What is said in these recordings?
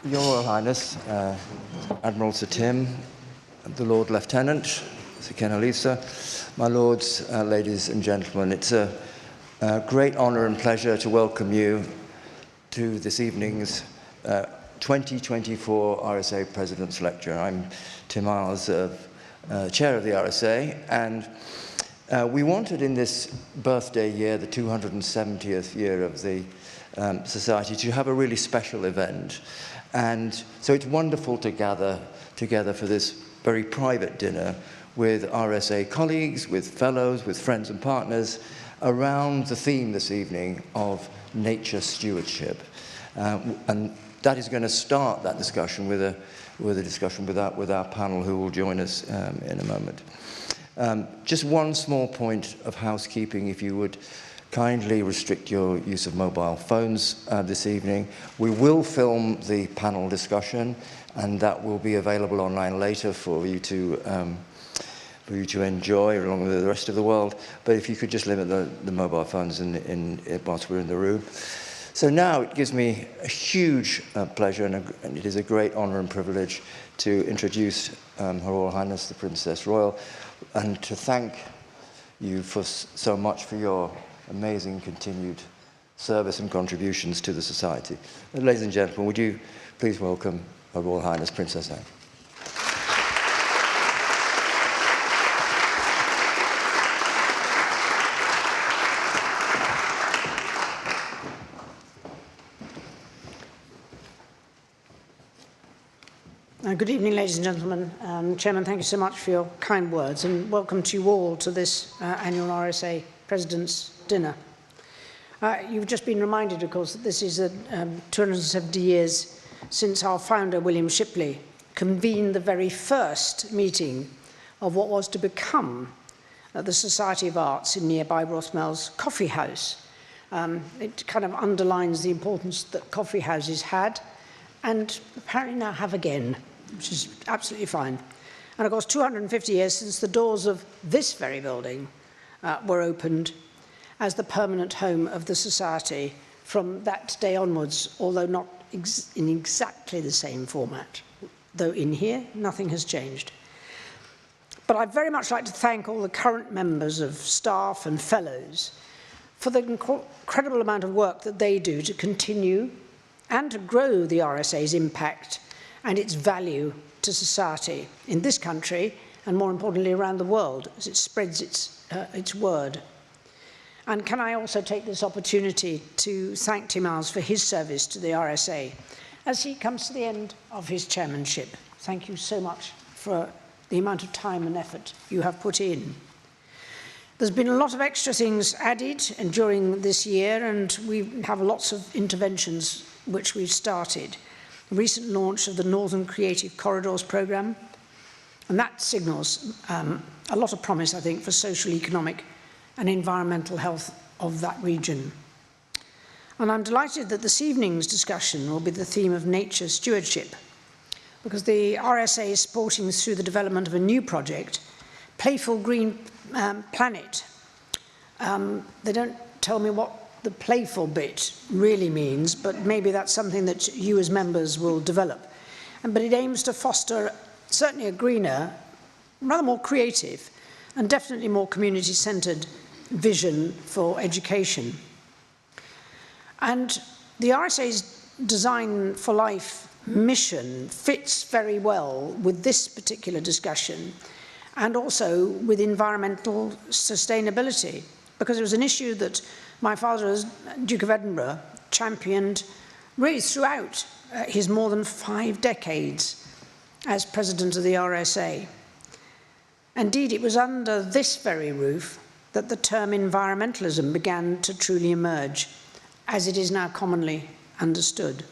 Your Royal Highness, Admiral Sir Tim, the Lord Lieutenant, Sir Ken Elisa, my lords, ladies and gentlemen, it's a great honour and pleasure to welcome you to this evening's 2024 RSA President's Lecture. I'm Tim Eyles, Chair of the RSA, and we wanted in this birthday year, the 270th year of the Society, to have a really special event. And so it's wonderful to gather together for this very private dinner with RSA colleagues, with fellows, with friends and partners around the theme this evening of nature stewardship. And that is going to start that discussion with a discussion with our panel, who will join us in a moment. Just one small point of housekeeping, if you would kindly restrict your use of mobile phones this evening. We will film the panel discussion, and that will be available online later for you to enjoy along with the rest of the world. But if you could just limit the mobile phones whilst we're in the room. So now it gives me a huge pleasure, and it is a great honour and privilege to introduce Her Royal Highness the Princess Royal, and to thank you so much for your amazing continued service and contributions to the Society. Ladies and gentlemen, would you please welcome Her Royal Highness Princess Anne. Good evening, ladies and gentlemen. Chairman, thank you so much for your kind words, and welcome to you all to this annual RSA President's Dinner. You've just been reminded, of course, that this is 270 years since our founder, William Shipley, convened the very first meeting of what was to become the Society of Arts in nearby Rothmel's Coffee House. It kind of underlines the importance that coffee houses had, and apparently now have again, which is absolutely fine. And of course, 250 years since the doors of this very building were opened as the permanent home of the Society from that day onwards, although not in exactly the same format. Though in here, nothing has changed. But I'd very much like to thank all the current members of staff and fellows for the incredible amount of work that they do to continue and to grow the RSA's impact and its value to society in this country, and more importantly around the world, as it spreads its word. And can I also take this opportunity to thank Tim Eyles for his service to the RSA as he comes to the end of his chairmanship. Thank you so much for the amount of time and effort you have put in. There's been a lot of extra things added and during this year, and we have lots of interventions which we've started. The recent launch of the Northern Creative Corridors programme, and that signals a lot of promise, I think, for social, economic and environmental health of that region. And I'm delighted that this evening's discussion will be the theme of nature stewardship, because the RSA is supporting through the development of a new project, Playful Green Planet. They don't tell me what the playful bit really means, but maybe that's something that you as members will develop. But it aims to foster certainly a greener, rather more creative, and definitely more community-centred vision for education. And the RSA's Design for Life mission fits very well with this particular discussion, and also with environmental sustainability, because it was an issue that my father, as Duke of Edinburgh, championed really throughout his more than 5 decades as president of the RSA. Indeed, it was under this very roof that the term environmentalism began to truly emerge, as it is now commonly understood.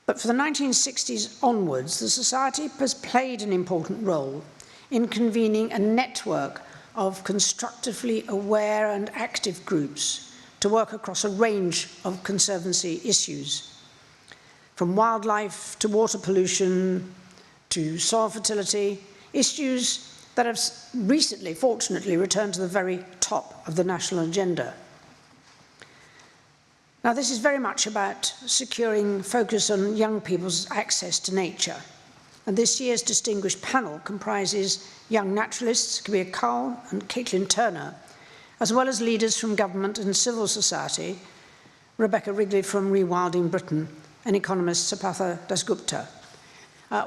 But for the 1960s onwards, the Society has played an important role in convening a network of constructively aware and active groups to work across a range of conservancy issues, from wildlife to water pollution to soil fertility, issues that have recently, fortunately, returned to the very top of the national agenda. Now, this is very much about securing focus on young people's access to nature. And this year's distinguished panel comprises young naturalists, Kabir Kaul and Caitlin Turner, as well as leaders from government and civil society, Rebecca Wrigley from Rewilding Britain, and economist Partha Dasgupta.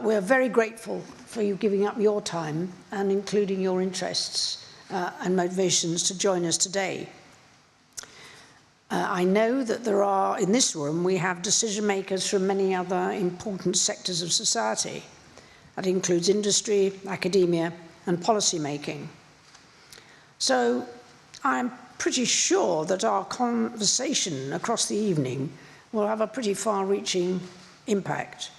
We're very grateful for you giving up your time and including your interests and motivations to join us today. I know that there are, in this room, we have decision makers from many other important sectors of society. That includes industry, academia, and policy making. So I'm pretty sure that our conversation across the evening will have a pretty far-reaching impact.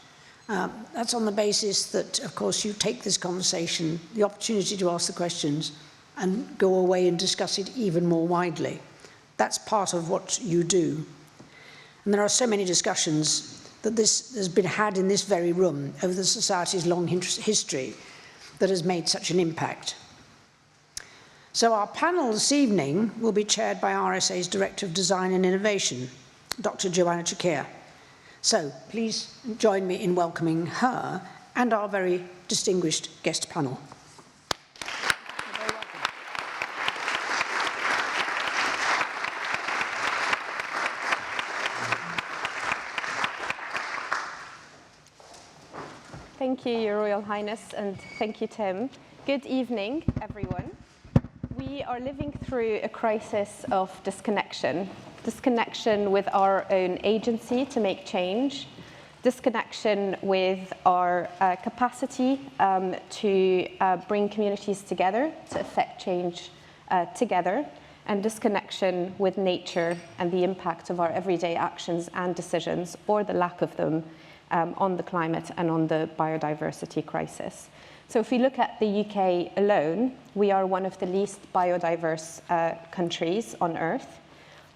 That's on the basis that, of course, you take this conversation, the opportunity to ask the questions, and go away and discuss it even more widely. That's part of what you do. And there are so many discussions that this has been had in this very room over the Society's long history that has made such an impact. So our panel this evening will be chaired by RSA's Director of Design and Innovation, Dr. Joanna Chakir. So please join me in welcoming her and our very distinguished guest panel. Thank you, Your Royal Highness, and thank you, Tim. Good evening, everyone. We are living through a crisis of disconnection with our own agency to make change, disconnection with our capacity to bring communities together, to effect change together, and disconnection with nature and the impact of our everyday actions and decisions, or the lack of them, on the climate and on the biodiversity crisis. So if we look at the UK alone, we are one of the least biodiverse countries on Earth.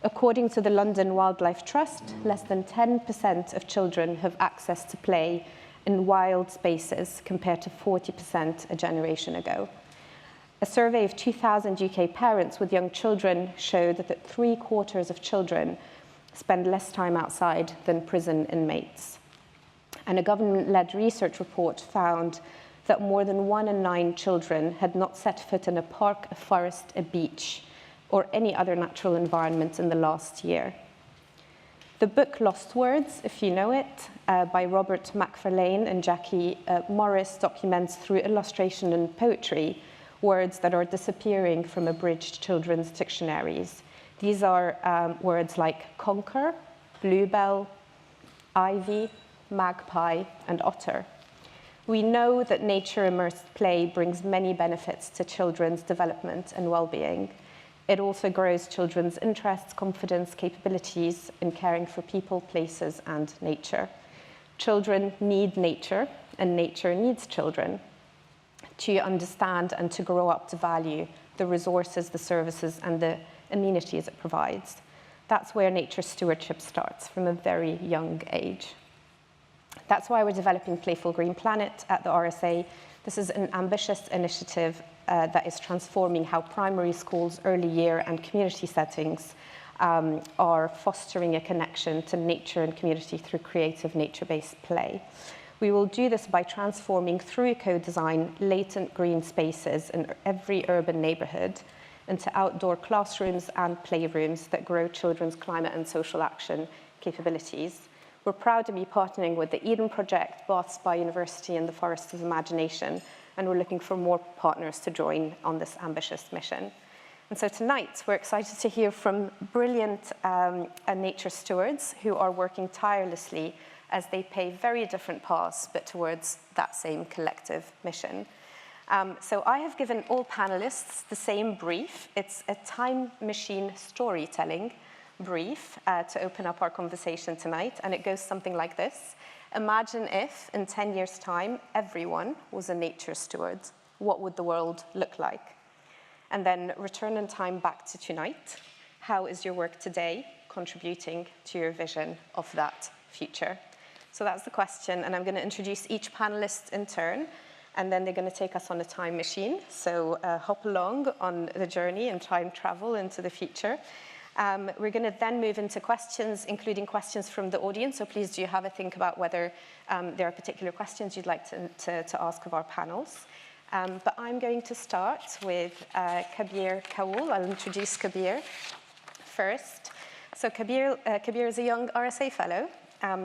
According to the London Wildlife Trust, less than 10% of children have access to play in wild spaces compared to 40% a generation ago. A survey of 2,000 UK parents with young children showed that 3/4 of children spend less time outside than prison inmates. And a government-led research report found that more than 1 in 9 children had not set foot in a park, a forest, a beach, or any other natural environment in the last year. The book Lost Words, if you know it, by Robert McFarlane and Jackie Morris, documents through illustration and poetry words that are disappearing from abridged children's dictionaries. These are words like conquer, bluebell, ivy, magpie, and otter. We know that nature-immersed play brings many benefits to children's development and well-being. It also grows children's interests, confidence, capabilities in caring for people, places, and nature. Children need nature, and nature needs children to understand and to grow up to value the resources, the services, and the amenities it provides. That's where nature stewardship starts from a very young age. That's why we're developing Playful Green Planet at the RSA. This is an ambitious initiative that is transforming how primary schools, early year, and community settings are fostering a connection to nature and community through creative nature-based play. We will do this by transforming, through co-design, latent green spaces in every urban neighborhood into outdoor classrooms and playrooms that grow children's climate and social action capabilities. We're proud to be partnering with the Eden Project, Bath University, and the Forest of Imagination, and we're looking for more partners to join on this ambitious mission. And so tonight, we're excited to hear from brilliant nature stewards who are working tirelessly as they pave very different paths, but towards that same collective mission. So I have given all panelists the same brief. It's a time machine storytelling brief to open up our conversation tonight, and it goes something like this. Imagine if, in 10 years' time, everyone was a nature steward. What would the world look like? And then return in time back to tonight. How is your work today contributing to your vision of that future? So that's the question, and I'm going to introduce each panelist in turn, and then they're going to take us on a time machine. So hop along on the journey and time travel into the future. We're going to then move into questions, including questions from the audience. So please do have a think about whether there are particular questions you'd like to ask of our panels. But I'm going to start with Kabir Kaul. I'll introduce Kabir first. So Kabir is a young RSA fellow.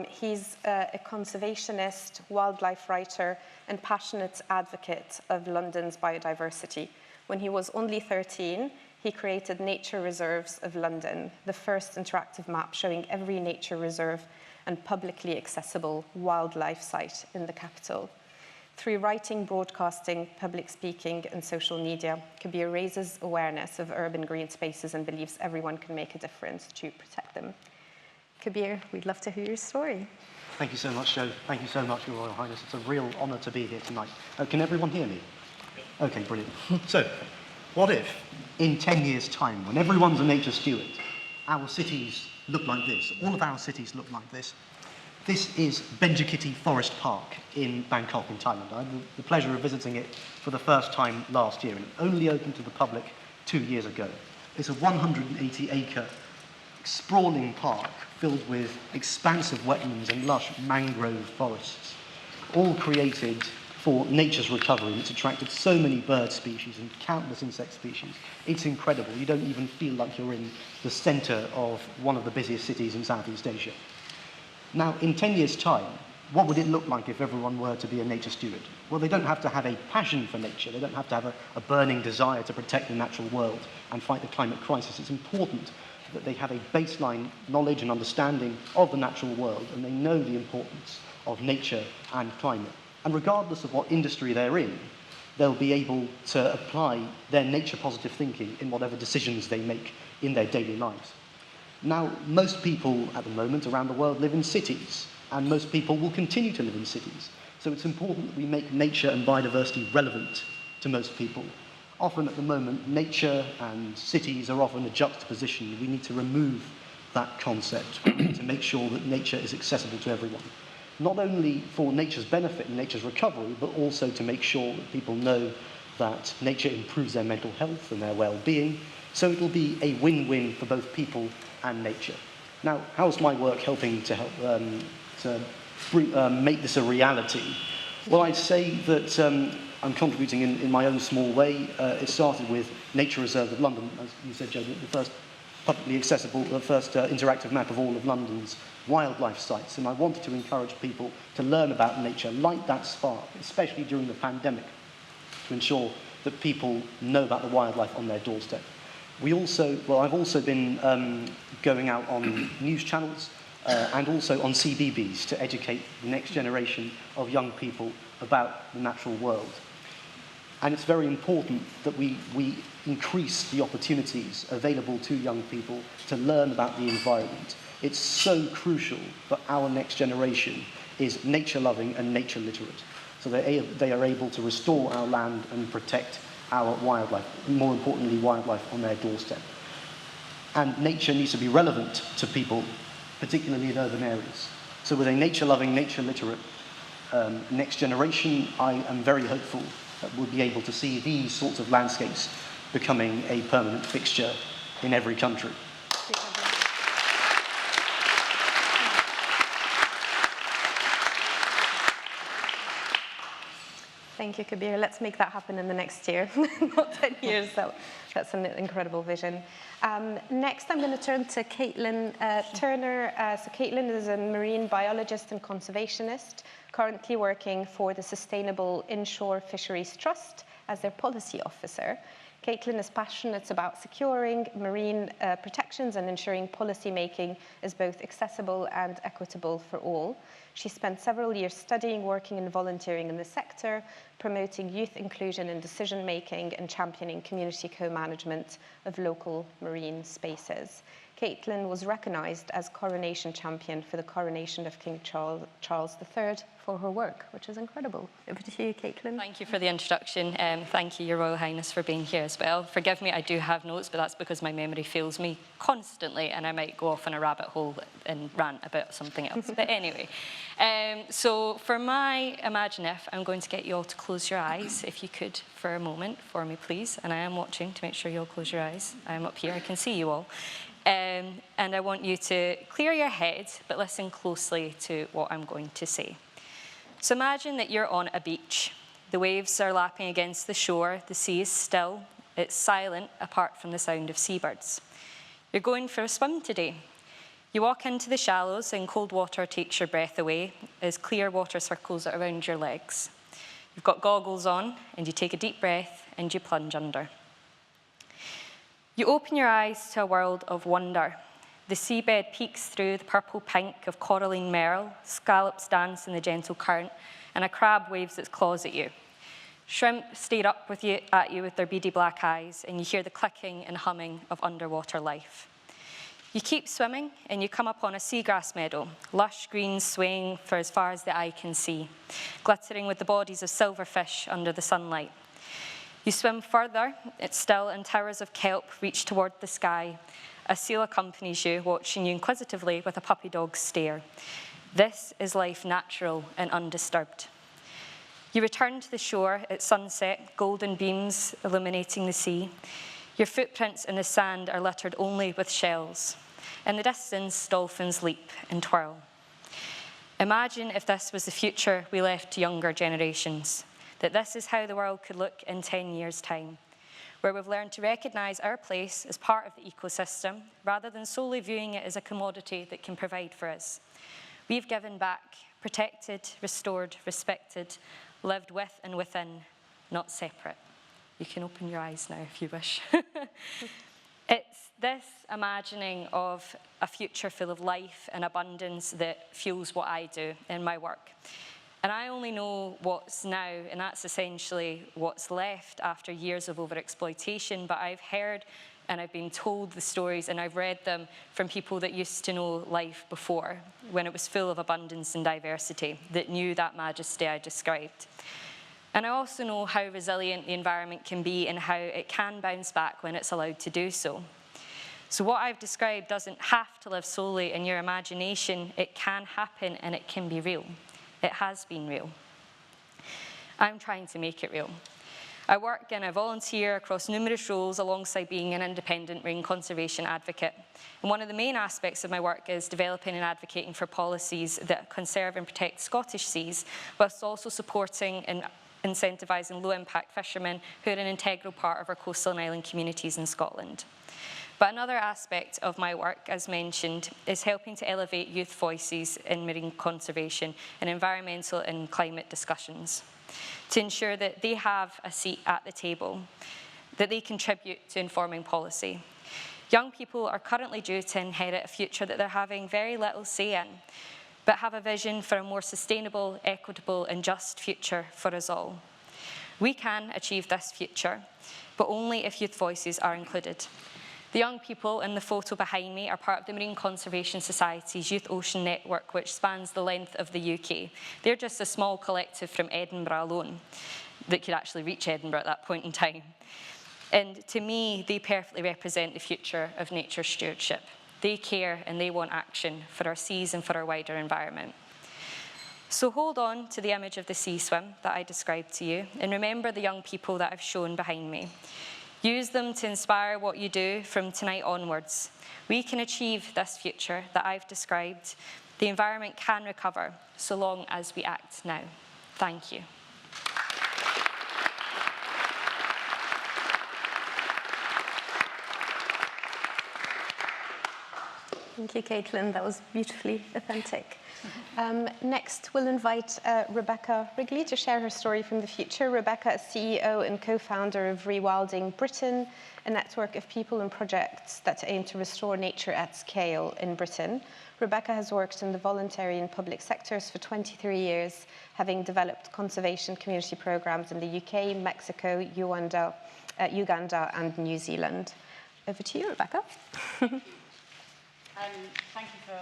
He's a conservationist, wildlife writer, and passionate advocate of London's biodiversity. When he was only 13, he created Nature Reserves of London, the first interactive map showing every nature reserve and publicly accessible wildlife site in the capital. Through writing, broadcasting, public speaking, and social media, Kabir raises awareness of urban green spaces and believes everyone can make a difference to protect them. Kabir, we'd love to hear your story. Thank you so much, Jo. Thank you so much, Your Royal Highness. It's a real honour to be here tonight. Can everyone hear me? Okay, brilliant. So, what if, in 10 years' time, when everyone's a nature steward, our cities look like this? All of our cities look like this. This is Benjakitti Forest Park in Bangkok, in Thailand. I had the pleasure of visiting it for the first time last year, and it only opened to the public 2 years ago. It's a 180-acre sprawling park filled with expansive wetlands and lush mangrove forests, all created for nature's recovery. And it's attracted so many bird species and countless insect species. It's incredible. You don't even feel like you're in the centre of one of the busiest cities in Southeast Asia. Now, in 10 years' time, what would it look like if everyone were to be a nature steward? Well, they don't have to have a passion for nature. They don't have to have a burning desire to protect the natural world and fight the climate crisis. It's important that they have a baseline knowledge and understanding of the natural world, and they know the importance of nature and climate. And regardless of what industry they're in, they'll be able to apply their nature-positive thinking in whatever decisions they make in their daily lives. Now, most people at the moment around the world live in cities, and most people will continue to live in cities. So it's important that we make nature and biodiversity relevant to most people. Often at the moment, nature and cities are often a juxtaposition. We need to remove that concept. We need to make sure that nature is accessible to everyone. Not only for nature's benefit and nature's recovery, but also to make sure that people know that nature improves their mental health and their well-being. So it'll be a win-win for both people and nature. Now, how's my work helping to make this a reality? Well, I'd say that I'm contributing in my own small way. It started with Nature Reserves of London, as you said, Jo, the first publicly accessible, the first interactive map of all of London's wildlife sites. And I wanted to encourage people to learn about nature, light that spark, especially during the pandemic, to ensure that people know about the wildlife on their doorstep. I've also been going out on news channels and also on CBBS to educate the next generation of young people about the natural world. And it's very important that we increase the opportunities available to young people to learn about the environment. It's so crucial that our next generation is nature-loving and nature-literate, so they are able to restore our land and protect our wildlife, more importantly, wildlife on their doorstep. And nature needs to be relevant to people, particularly in urban areas. So with a nature-loving, nature-literate next generation, I am very hopeful that we'll be able to see these sorts of landscapes becoming a permanent fixture in every country. Thank you, Kabir. Let's make that happen in the next year, not 10 years. That's an incredible vision. Next, I'm going to turn to Caitlin Turner. So Caitlin is a marine biologist and conservationist, currently working for the Sustainable Inshore Fisheries Trust as their policy officer. Caitlin is passionate about securing marine protections and ensuring policy making is both accessible and equitable for all. She spent several years studying, working and volunteering in the sector, promoting youth inclusion in decision making and championing community co-management of local marine spaces. Caitlin was recognised as coronation champion for the coronation of King Charles III for her work, which is incredible. Over to you, Caitlin. Thank you for the introduction. Thank you, Your Royal Highness, for being here as well. Forgive me, I do have notes, but that's because my memory fails me constantly, and I might go off on a rabbit hole and rant about something else. But anyway, so for my Imagine If, I'm going to get you all to close your eyes, if you could, for a moment, for me, please. And I am watching to make sure you all close your eyes. I am up here, I can see you all. And I want you to clear your head, but listen closely to what I'm going to say. So imagine that you're on a beach. The waves are lapping against the shore. The sea is still. It's silent, apart from the sound of seabirds. You're going for a swim today. You walk into the shallows and cold water takes your breath away as clear water circles around your legs. You've got goggles on and you take a deep breath and you plunge under. You open your eyes to a world of wonder. The seabed peeks through the purple pink of coralline merle, scallops dance in the gentle current, and a crab waves its claws at you. Shrimp stare up at you with their beady black eyes, and you hear the clicking and humming of underwater life. You keep swimming, and you come upon a seagrass meadow, lush green swaying for as far as the eye can see, glittering with the bodies of silverfish under the sunlight. You swim further, it's still, and towers of kelp reach toward the sky. A seal accompanies you, watching you inquisitively with a puppy dog's stare. This is life natural and undisturbed. You return to the shore at sunset, golden beams illuminating the sea. Your footprints in the sand are littered only with shells. In the distance, dolphins leap and twirl. Imagine if this was the future we left to younger generations, that this is how the world could look in 10 years' time, where we've learned to recognize our place as part of the ecosystem, rather than solely viewing it as a commodity that can provide for us. We've given back, protected, restored, respected, lived with and within, not separate. You can open your eyes now if you wish. It's this imagining of a future full of life and abundance that fuels what I do in my work. And I only know what's now, and that's essentially what's left after years of overexploitation, but I've heard and I've been told the stories and I've read them from people that used to know life before, when it was full of abundance and diversity, that knew that majesty I described. And I also know how resilient the environment can be and how it can bounce back when it's allowed to do so. So what I've described doesn't have to live solely in your imagination. It can happen and it can be real. It has been real. I'm trying to make it real. I work and I volunteer across numerous roles alongside being an independent marine conservation advocate. And one of the main aspects of my work is developing and advocating for policies that conserve and protect Scottish seas, whilst also supporting and incentivising low-impact fishermen who are an integral part of our coastal and island communities in Scotland. But another aspect of my work, as mentioned, is helping to elevate youth voices in marine conservation and environmental and climate discussions, to ensure that they have a seat at the table, that they contribute to informing policy. Young people are currently due to inherit a future that they're having very little say in, but have a vision for a more sustainable, equitable, and just future for us all. We can achieve this future, but only if youth voices are included. The young people in the photo behind me are part of the Marine Conservation Society's Youth Ocean Network, which spans the length of the UK. They're just a small collective from Edinburgh alone that could actually reach Edinburgh at that point in time. And to me, they perfectly represent the future of nature stewardship. They care and they want action for our seas and for our wider environment. So hold on to the image of the sea swim that I described to you, and remember the young people that I've shown behind me. Use them to inspire what you do from tonight onwards. We can achieve this future that I've described. The environment can recover, so long as we act now. Thank you. Thank you, Caitlin. That was beautifully authentic. Next, we'll invite Rebecca Wrigley to share her story from the future. Rebecca is CEO and co-founder of Rewilding Britain, a network of people and projects that aim to restore nature at scale in Britain. Rebecca has worked in the voluntary and public sectors for 23 years, having developed conservation community programs in the UK, Mexico, Uganda, and New Zealand. Over to you, Rebecca. Thank you for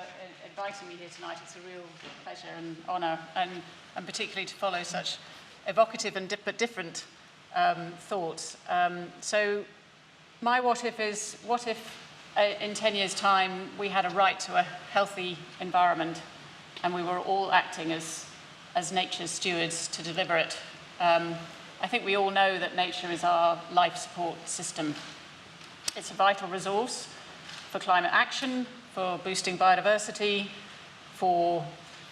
inviting me here tonight. It's a real pleasure and honour, and particularly to follow such evocative and but different thoughts. So my what if is, what if in 10 years' time we had a right to a healthy environment and we were all acting as nature's stewards to deliver it? I think we all know that nature is our life support system. It's a vital resource for climate action, for boosting biodiversity, for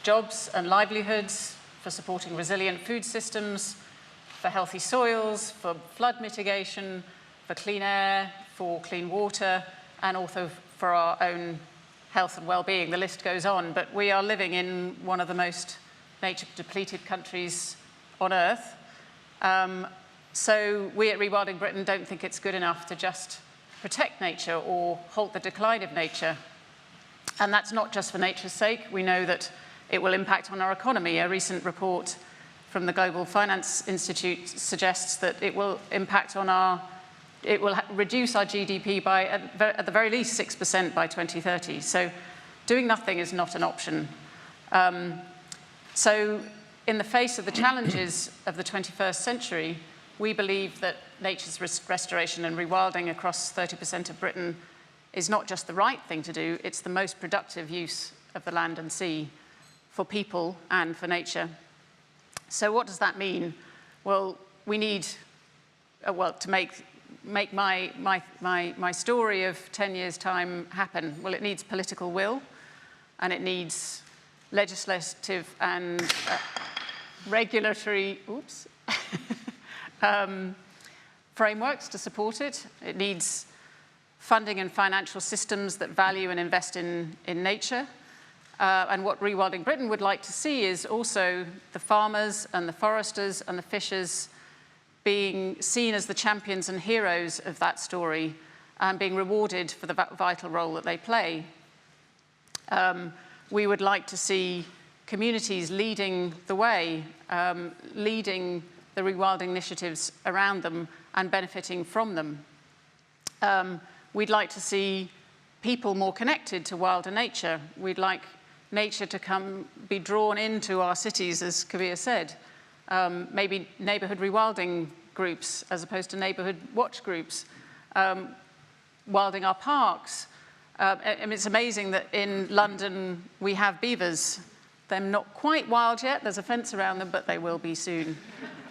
jobs and livelihoods, for supporting resilient food systems, for healthy soils, for flood mitigation, for clean air, for clean water, and also for our own health and well-being. The list goes on, but we are living in one of the most nature-depleted countries on Earth. So we at Rewilding Britain don't think it's good enough to just protect nature or halt the decline of nature. And that's not just for nature's sake. We know that it will impact on our economy. A recent report from the Global Finance Institute suggests that it will impact on it will reduce our GDP by, at the very least, 6% by 2030. So doing nothing is not an option. So in the face of the challenges of the 21st century, we believe that nature's restoration and rewilding across 30% of Britain is not just the right thing to do, it's the most productive use of the land and sea for people and for nature. So what does that mean? Well, we need, to make my story of 10 years' time happen, well, it needs political will, and it needs legislative and regulatory, frameworks to support it. It needs funding and financial systems that value and invest in nature. And what Rewilding Britain would like to see is also the farmers and the foresters and the fishers being seen as the champions and heroes of that story and being rewarded for the vital role that they play. We would like to see communities leading the way, leading the rewilding initiatives around them and benefiting from them. We'd like to see people more connected to wilder nature. We'd like nature to be drawn into our cities, as Kabir said. Maybe neighbourhood rewilding groups as opposed to neighbourhood watch groups. Wilding our parks. It's amazing that in London we have beavers. They're not quite wild yet. There's a fence around them, but they will be soon.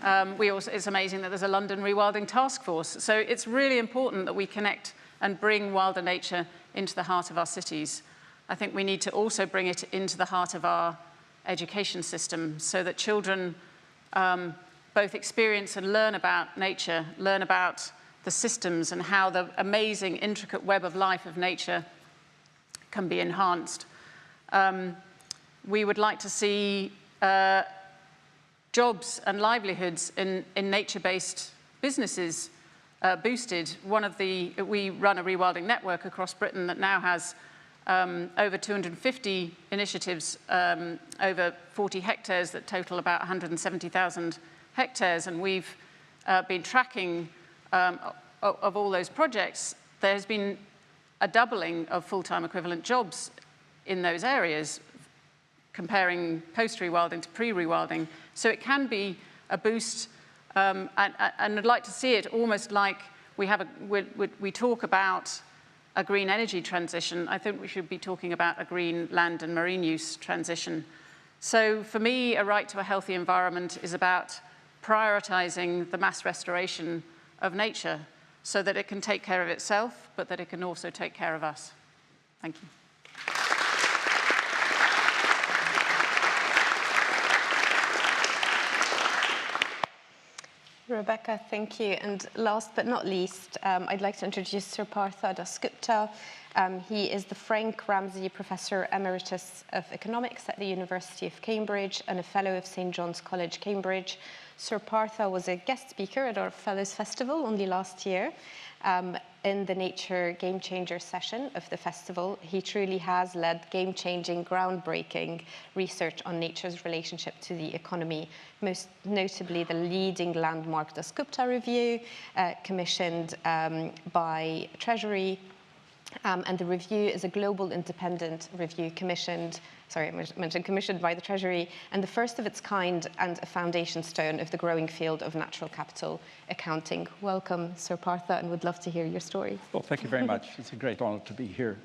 It's amazing that there's a London Rewilding Task Force. So it's really important that we connect and bring wilder nature into the heart of our cities. I think we need to also bring it into the heart of our education system so that children both experience and learn about nature, learn about the systems and how the amazing, intricate web of life of nature can be enhanced. We would like to see jobs and livelihoods in nature-based businesses boosted. We run a rewilding network across Britain that now has over 250 initiatives, over 40 hectares that total about 170,000 hectares. And we've been tracking of all those projects. There has been a doubling of full-time equivalent jobs in those areas, comparing post-rewilding to pre-rewilding. So it can be a boost, and I'd like to see it almost like we talk about a green energy transition. I think we should be talking about a green land and marine use transition. So for me, a right to a healthy environment is about prioritizing the mass restoration of nature so that it can take care of itself, but that it can also take care of us. Thank you. Rebecca, thank you. And last but not least, I'd like to introduce Sir Partha Dasgupta. He is the Frank Ramsey Professor Emeritus of Economics at the University of Cambridge and a Fellow of St. John's College, Cambridge. Sir Partha was a guest speaker at our Fellows Festival only last year. In the Nature Game Changer session of the festival, he truly has led game-changing, groundbreaking research on nature's relationship to the economy, most notably the leading landmark Dasgupta review, commissioned by Treasury. And the review is a global independent review commissioned by the Treasury, and the first of its kind and a foundation stone of the growing field of natural capital accounting. Welcome, Sir Partha, and would love to hear your story. Well, thank you very much. It's a great honor to be here,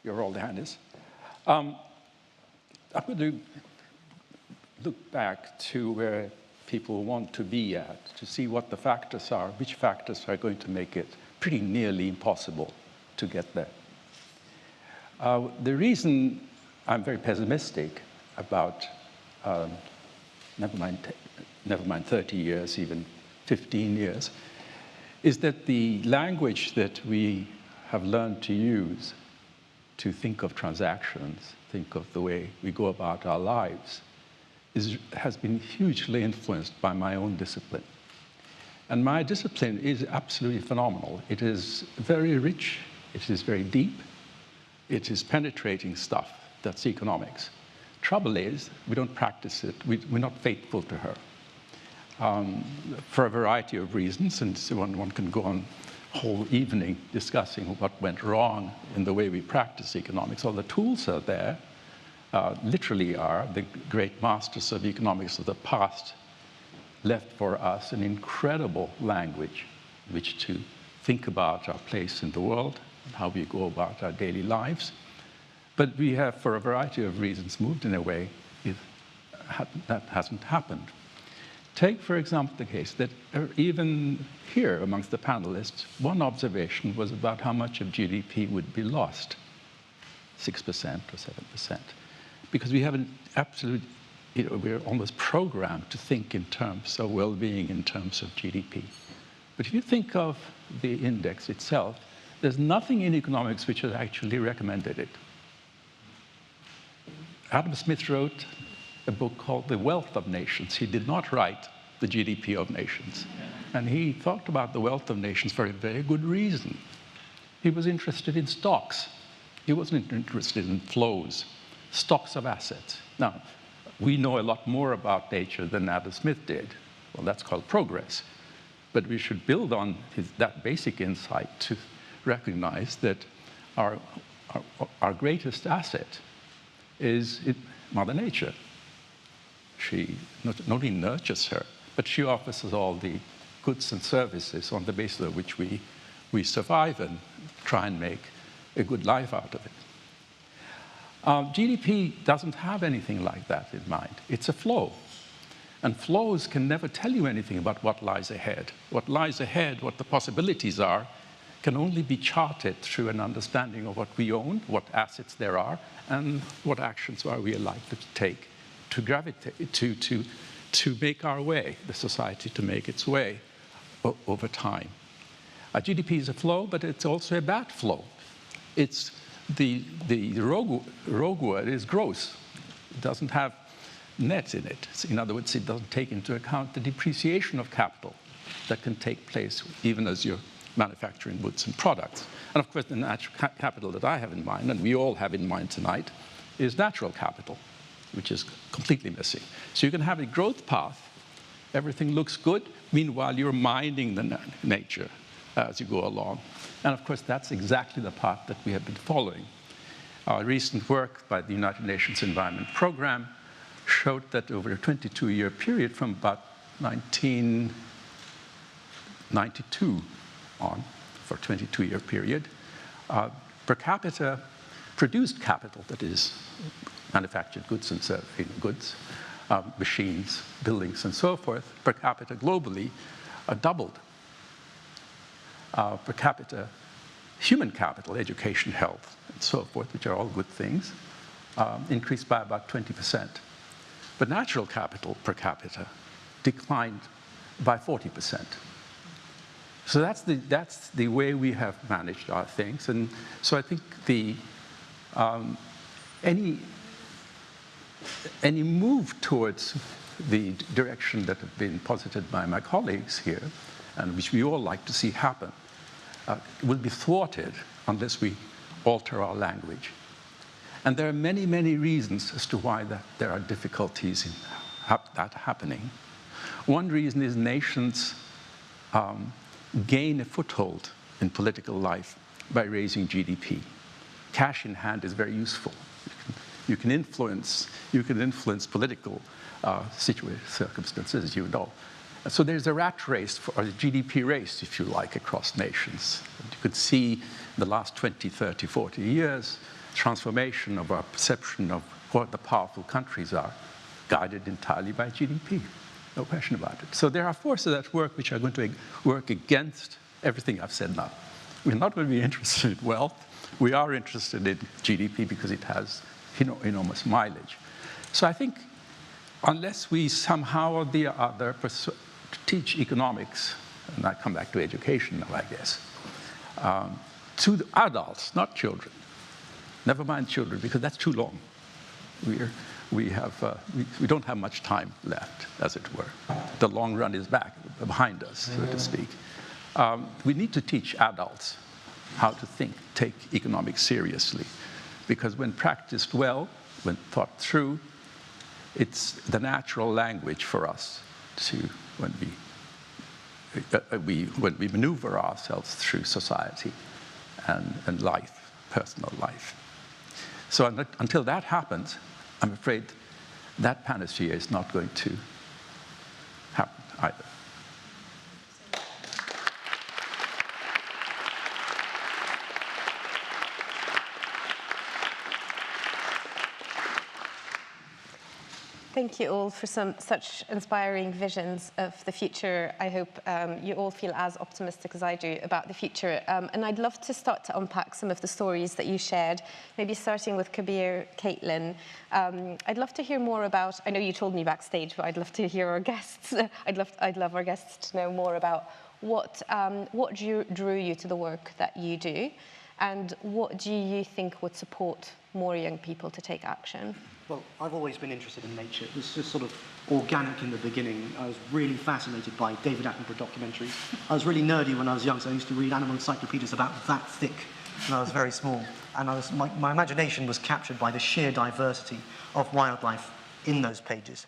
Your Royal Highness. I'm going to look back to where people want to be at, to see what the factors are, which factors are going to make it pretty nearly impossible to get there. The reason I'm very pessimistic about, never mind 30 years, even 15 years, is that the language that we have learned to use to think of transactions, think of the way we go about our lives, has been hugely influenced by my own discipline. And my discipline is absolutely phenomenal. It is very rich, it is very deep, it is penetrating stuff. That's economics. Trouble is, we don't practice it, we're not faithful to her. For a variety of reasons, and so one can go on a whole evening discussing what went wrong in the way we practice economics. All the tools are there, literally are. The great masters of economics of the past left for us an incredible language in which to think about our place in the world and how we go about our daily lives. But we have, for a variety of reasons, moved in a way that hasn't happened. Take, for example, the case that even here amongst the panelists, one observation was about how much of GDP would be lost, 6% or 7%. Because we have an absolute, we're almost programmed to think in terms of well-being in terms of GDP. But if you think of the index itself, there's nothing in economics which has actually recommended it. Adam Smith wrote a book called The Wealth of Nations. He did not write the GDP of nations. And he thought about the wealth of nations for a very good reason. He was interested in stocks. He wasn't interested in flows, stocks of assets. Now, we know a lot more about nature than Adam Smith did. Well, that's called progress. But we should build on that basic insight to recognize that our greatest asset is Mother Nature. She not only nurtures her, but she offers us all the goods and services on the basis of which we survive and try and make a good life out of it. GDP doesn't have anything like that in mind. It's a flow. And flows can never tell you anything about what lies ahead. What lies ahead, what the possibilities are, can only be charted through an understanding of what we own, what assets there are, and what actions are we likely to take to gravitate, to make our way, the society to make its way over time. GDP is a flow, but it's also a bad flow. It's the rogue word is gross. It doesn't have net in it. In other words, it doesn't take into account the depreciation of capital that can take place even as you're manufacturing goods and products. And of course, the natural capital that I have in mind, and we all have in mind tonight, is natural capital, which is completely missing. So you can have a growth path, everything looks good, meanwhile you're minding the nature as you go along. And of course, that's exactly the path that we have been following. Our recent work by the United Nations Environment Programme showed that over a 22-year period from about 1992 on, for a 22-year period, per capita produced capital, that is, manufactured goods and goods, machines, buildings, and so forth, per capita globally doubled. Per capita human capital, education, health, and so forth, which are all good things, increased by about 20%. But natural capital per capita declined by 40%. So that's the way we have managed our things. And so I think any move towards the direction that have been posited by my colleagues here, and which we all like to see happen, will be thwarted unless we alter our language. And there are many, many reasons as to why there are difficulties in that happening. One reason is nations gain a foothold in political life by raising GDP. Cash in hand is very useful. You can influence political circumstances, as you know. So there's a rat race, or a GDP race, if you like, across nations. And you could see the last 20, 30, 40 years, transformation of our perception of what the powerful countries are, guided entirely by GDP. No question about it. So there are forces at work which are going to work against everything I've said now. We're not going to be interested in wealth. We are interested in GDP because it has enormous mileage. So I think unless we somehow or the other teach economics, and I come back to education now, I guess, to the adults, not children. Never mind children, because that's too long. We don't have much time left, as it were. The long run is behind us, so to speak. We need to teach adults how to take economics seriously, because when practiced well, when thought through, it's the natural language for us when we maneuver ourselves through society and life, personal life. So until that happens, I'm afraid that panacea is not going to happen either. Thank you all for such inspiring visions of the future. I hope you all feel as optimistic as I do about the future. And I'd love to start to unpack some of the stories that you shared, maybe starting with Kabir, Caitlin. I'd love to hear more about, I know you told me backstage, but I'd love to hear our guests. I'd love our guests to know more about what drew you to the work that you do, and what do you think would support more young people to take action? Well, I've always been interested in nature. It was just sort of organic in the beginning. I was really fascinated by David Attenborough documentaries. I was really nerdy when I was young, so I used to read animal encyclopedias about that thick when I was very small. And my imagination was captured by the sheer diversity of wildlife in those pages.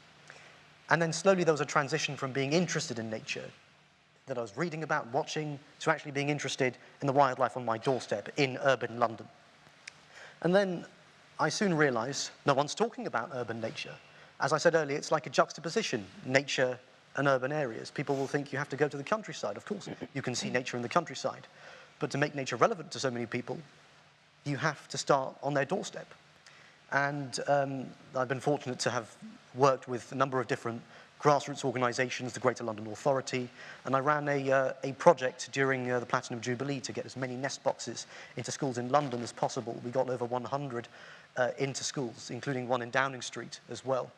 And then slowly there was a transition from being interested in nature that I was reading about, watching, to actually being interested in the wildlife on my doorstep in urban London. And then I soon realized no one's talking about urban nature. As I said earlier, it's like a juxtaposition, nature and urban areas. People will think you have to go to the countryside. Of course, you can see nature in the countryside. But to make nature relevant to so many people, you have to start on their doorstep. And I've been fortunate to have worked with a number of different grassroots organisations, the Greater London Authority, and I ran a project during the Platinum Jubilee to get as many nest boxes into schools in London as possible. We got over 100 into schools, including one in Downing Street as well.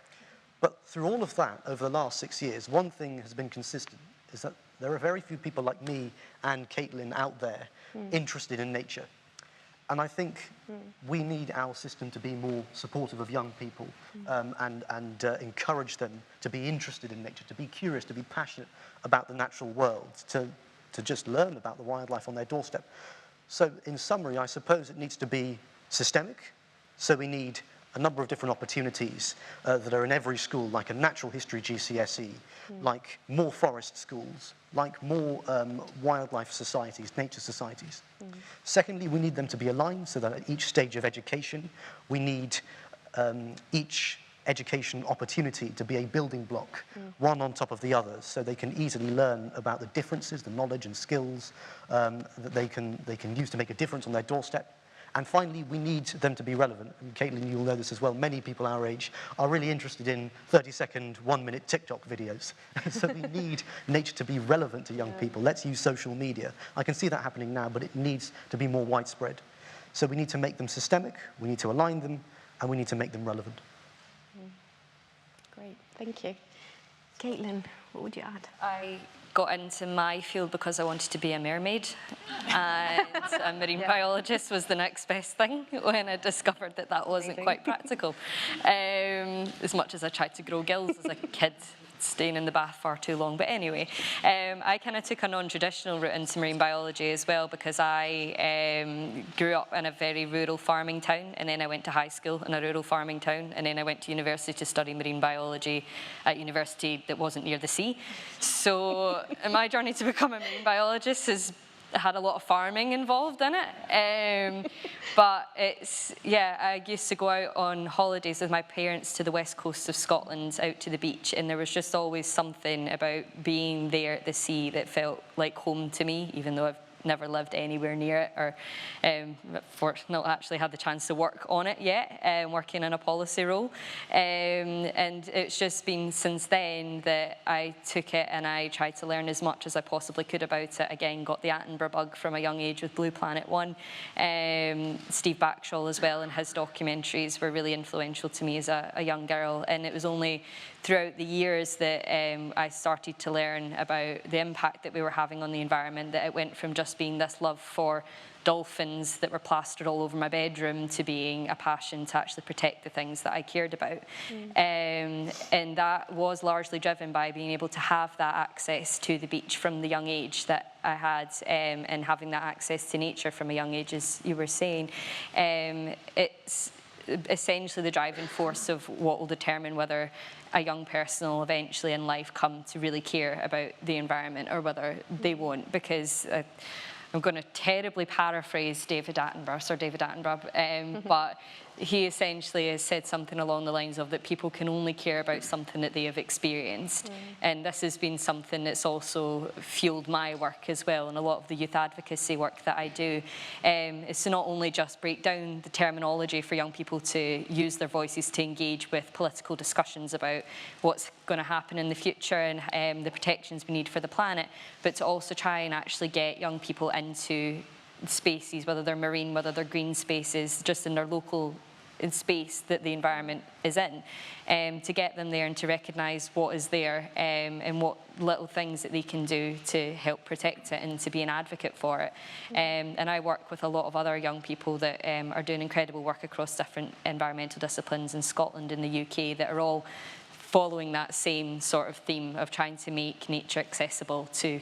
But through all of that, over the last 6 years, one thing has been consistent, is that there are very few people like me and Caitlin out there interested in nature. And I think we need our system to be more supportive of young people and encourage them to be interested in nature, to be curious, to be passionate about the natural world, to just learn about the wildlife on their doorstep. So in summary, I suppose it needs to be systemic. So we need a number of different opportunities that are in every school, like a natural history GCSE, like more forest schools, like more wildlife societies, nature societies. Secondly, we need them to be aligned so that at each stage of education, we need each education opportunity to be a building block, one on top of the others, so they can easily learn about the differences, the knowledge and skills that they can use to make a difference on their doorstep. And finally, we need them to be relevant. And Caitlin, you'll know this as well. Many people our age are really interested in 30-second, 1-minute TikTok videos. So we need nature to be relevant to young people. Let's use social media. I can see that happening now, but it needs to be more widespread. So we need to make them systemic, we need to align them, and we need to make them relevant. Great, thank you. Caitlin, what would you add? I got into my field because I wanted to be a mermaid, and a marine biologist was the next best thing when I discovered that that wasn't quite practical. As much as I tried to grow gills as a kid, staying in the bath far too long. But anyway, I kind of took a non-traditional route into marine biology as well, because I grew up in a very rural farming town, and then I went to high school in a rural farming town, and then I went to university to study marine biology at university that wasn't near the sea. So my journey to become a marine biologist has had a lot of farming involved in it. But it's, yeah, I used to go out on holidays with my parents to the west coast of Scotland, out to the beach, and there was just always something about being there at the sea that felt like home to me, even though I've never lived anywhere near it, or not actually had the chance to work on it yet, working in a policy role. And it's just been since then that I took it and I tried to learn as much as I possibly could about it. Again, got the Attenborough bug from a young age with Blue Planet One. Steve Backshall as well, and his documentaries were really influential to me as a young girl. And it was only throughout the years that I started to learn about the impact that we were having on the environment, that it went from just being this love for dolphins that were plastered all over my bedroom to being a passion to actually protect the things that I cared about. And that was largely driven by being able to have that access to the beach from the young age that I had, and having that access to nature from a young age, as you were saying. It's essentially the driving force of what will determine whether a young person will eventually in life come to really care about the environment or whether they won't, because I'm going to terribly paraphrase Sir David Attenborough, but he essentially has said something along the lines of that people can only care about something that they have experienced. And this has been something that's also fueled my work as well, and a lot of the youth advocacy work that I do is to not only just break down the terminology for young people to use their voices to engage with political discussions about what's going to happen in the future and the protections we need for the planet, but to also try and actually get young people into spaces, whether they're marine, whether they're green spaces, just in their local space that the environment is in, to get them there and to recognise what is there and what little things that they can do to help protect it and to be an advocate for it. And I work with a lot of other young people that are doing incredible work across different environmental disciplines in Scotland and the UK that are all following that same sort of theme of trying to make nature accessible to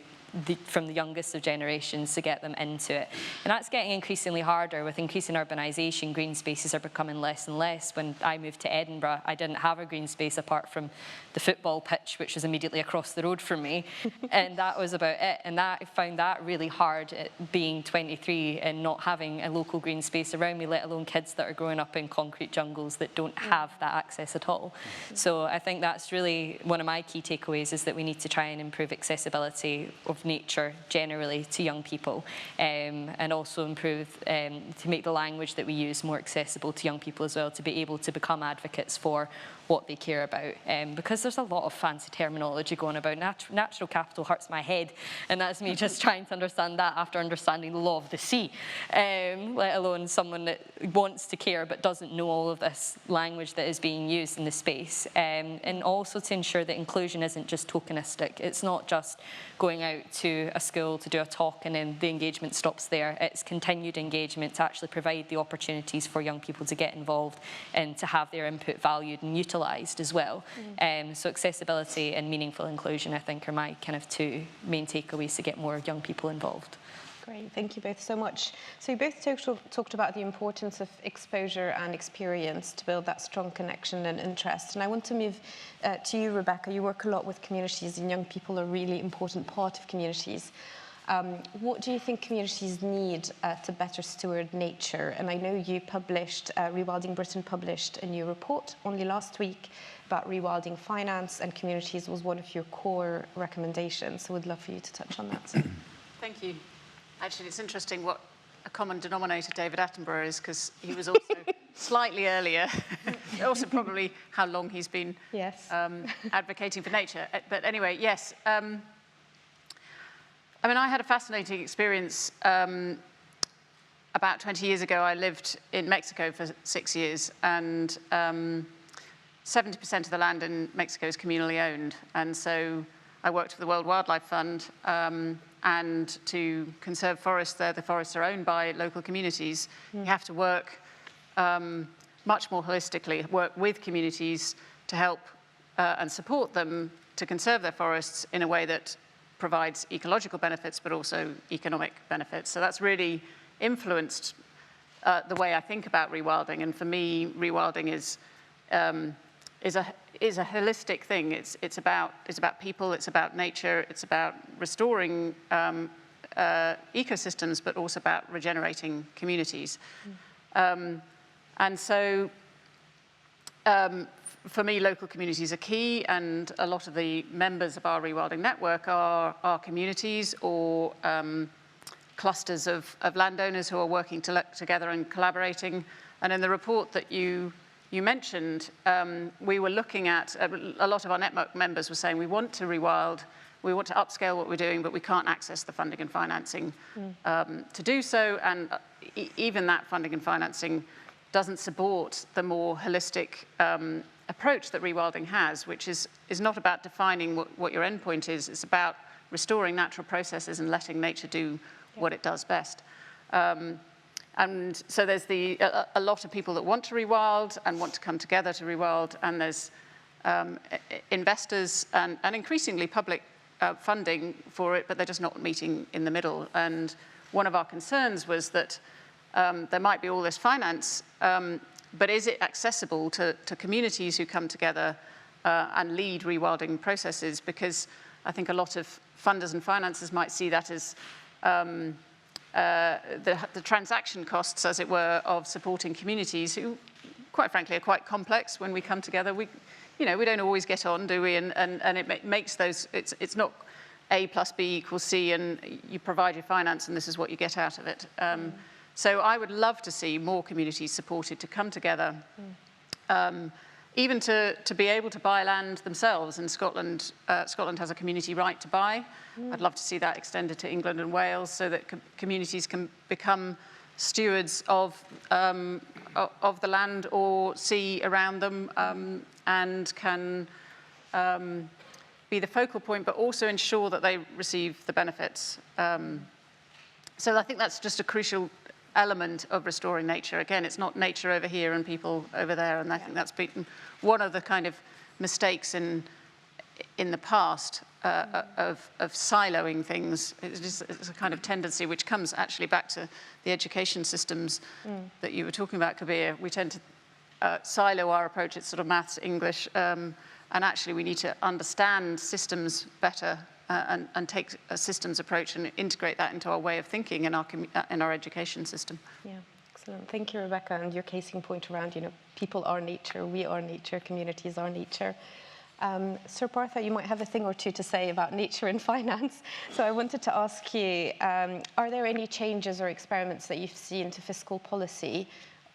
from the youngest of generations, to get them into it. And that's getting increasingly harder. With increasing urbanisation, green spaces are becoming less and less. When I moved to Edinburgh, I didn't have a green space apart from the football pitch, which was immediately across the road from me. And that was about it. And I found that really hard, at being 23 and not having a local green space around me, let alone kids that are growing up in concrete jungles that don't have that access at all. So I think that's really one of my key takeaways, is that we need to try and improve accessibility of nature generally to young people, and also improve to make the language that we use more accessible to young people as well, to be able to become advocates for what they care about, because there's a lot of fancy terminology going about. Natural capital hurts my head, and that's me just trying to understand that after understanding the law of the sea, let alone someone that wants to care but doesn't know all of this language that is being used in the space. And also to ensure that inclusion isn't just tokenistic. It's not just going out to a school to do a talk and then the engagement stops there. It's continued engagement to actually provide the opportunities for young people to get involved and to have their input valued and utilised as well. So accessibility and meaningful inclusion, I think, are my kind of two main takeaways to get more young people involved. Great, thank you both so much. So you both talked about the importance of exposure and experience to build that strong connection and interest. And I want to move to you, Rebecca. You work a lot with communities, and young people are a really important part of communities. What do you think communities need to better steward nature? And I know you published, Rewilding Britain published a new report only last week about rewilding finance, and communities was one of your core recommendations. So we'd love for you to touch on that. Thank you. Actually, it's interesting what a common denominator David Attenborough is, because he was also slightly earlier. Also probably how long he's been advocating for nature. But anyway, yes. I mean, I had a fascinating experience. About 20 years ago, I lived in Mexico for 6 years, and 70% of the land in Mexico is communally owned. And so I worked for the World Wildlife Fund, and to conserve forests there, the forests are owned by local communities. You have to work much more holistically, work with communities to help and support them to conserve their forests in a way that provides ecological benefits, but also economic benefits. So that's really influenced the way I think about rewilding. And for me, rewilding is a holistic thing. It's about people, it's about nature, it's about restoring ecosystems, but also about regenerating communities. And so for me, local communities are key, and a lot of the members of our rewilding network are communities or clusters of landowners who are working together and collaborating. And in the report that you mentioned, we were looking at, a lot of our network members were saying, we want to rewild, we want to upscale what we're doing, but we can't access the funding and financing to do so. And even that funding and financing doesn't support the more holistic approach that rewilding has, which is not about defining what your endpoint is. It's about restoring natural processes and letting nature do what it does best. And so there's a lot of people that want to rewild and want to come together to rewild, and there's investors and increasingly public funding for it, but they're just not meeting in the middle. And one of our concerns was that there might be all this finance, but is it accessible to communities who come together and lead rewilding processes? Because I think a lot of funders and financiers might see that as the transaction costs, as it were, of supporting communities who, quite frankly, are quite complex when we come together. We don't always get on, do we? And it makes those, it's not A plus B equals C, and you provide your finance and this is what you get out of it. So I would love to see more communities supported to come together, even to be able to buy land themselves. In Scotland, Scotland has a community right to buy. I'd love to see that extended to England and Wales so that communities can become stewards of the land or sea around them, and can be the focal point, but also ensure that they receive the benefits. So I think that's just a crucial element of restoring nature. Again, it's not nature over here and people over there, and I think that's been one of the kind of mistakes in the past of siloing things. It's a kind of tendency which comes actually back to the education systems that you were talking about, Kabir. We tend to silo our approach. It's sort of maths, English, and actually we need to understand systems better and take a systems approach and integrate that into our way of thinking in our education system. Yeah, excellent. Thank you, Rebecca. And your casing point around, people are nature, we are nature, communities are nature. Sir Partha, you might have a thing or two to say about nature and finance. So I wanted to ask you, are there any changes or experiments that you've seen to fiscal policy,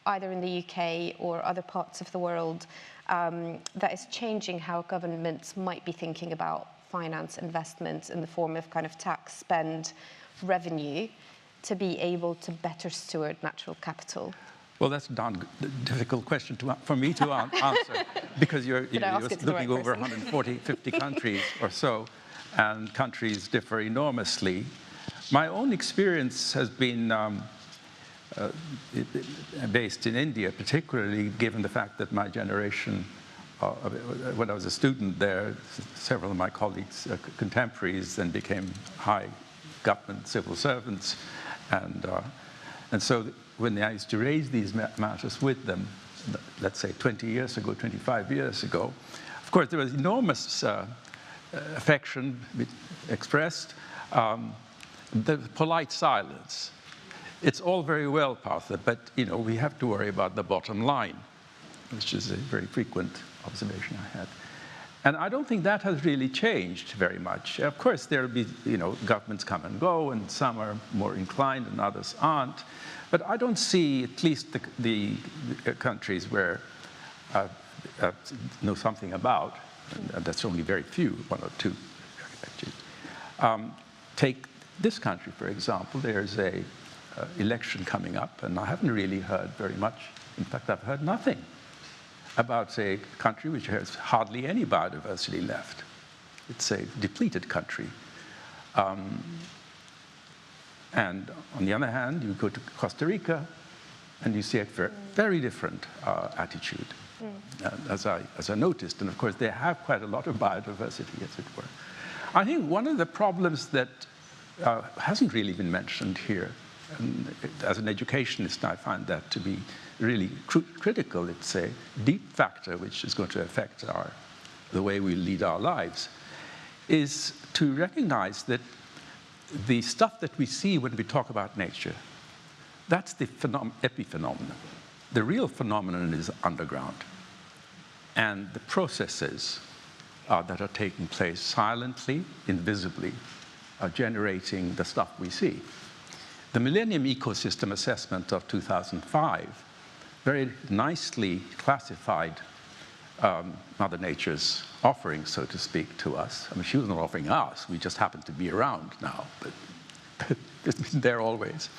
either in the UK or other parts of the world, that is changing how governments might be thinking about finance investments in the form of kind of tax spend revenue to be able to better steward natural capital? Well, that's a difficult question for me to answer, because you're looking over 140, 50 countries or so, and countries differ enormously. My own experience has been based in India, particularly given the fact that my generation, when I was a student there, several of my colleagues, contemporaries, then became high government civil servants, and so when I used to raise these matters with them, let's say 20 years ago, 25 years ago, of course there was enormous affection expressed, the polite silence. It's all very well, Partha, but we have to worry about the bottom line, which is a very frequent observation I had. And I don't think that has really changed very much. Of course, there'll be, governments come and go, and some are more inclined and others aren't. But I don't see, at least the countries where I know something about, and that's only very few, one or two, actually. Take this country, for example. There's a election coming up, and I haven't really heard very much. In fact, I've heard nothing about a country which has hardly any biodiversity left. It's a depleted country. And on the other hand, you go to Costa Rica, and you see a very different attitude, as I noticed. And of course, they have quite a lot of biodiversity, as it were. I think one of the problems that hasn't really been mentioned here, and as an educationist, I find that to be really critical. It's a deep factor which is going to affect the way we lead our lives, is to recognize that the stuff that we see when we talk about nature, that's the epiphenomenon. The real phenomenon is underground. And the processes that are taking place silently, invisibly, are generating the stuff we see. The Millennium Ecosystem Assessment of 2005 very nicely classified Mother Nature's offering, so to speak, to us. I mean, she was not offering us, we just happen to be around now, but it's been there always,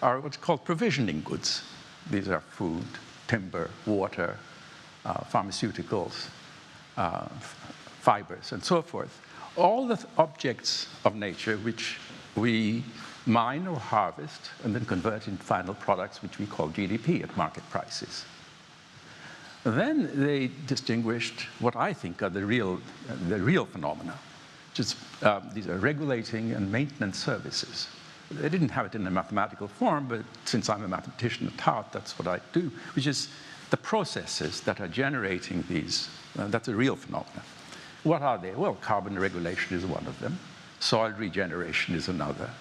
are what's called provisioning goods. These are food, timber, water, pharmaceuticals, fibers, and so forth. All the objects of nature which we mine or harvest and then convert into final products which we call GDP at market prices. Then they distinguished what I think are the real phenomena, which is these are regulating and maintenance services. They didn't have it in a mathematical form, but since I'm a mathematician at heart, that's what I do, which is the processes that are generating these. That's a real phenomenon. What are they? Well, carbon regulation is one of them. Soil regeneration is another.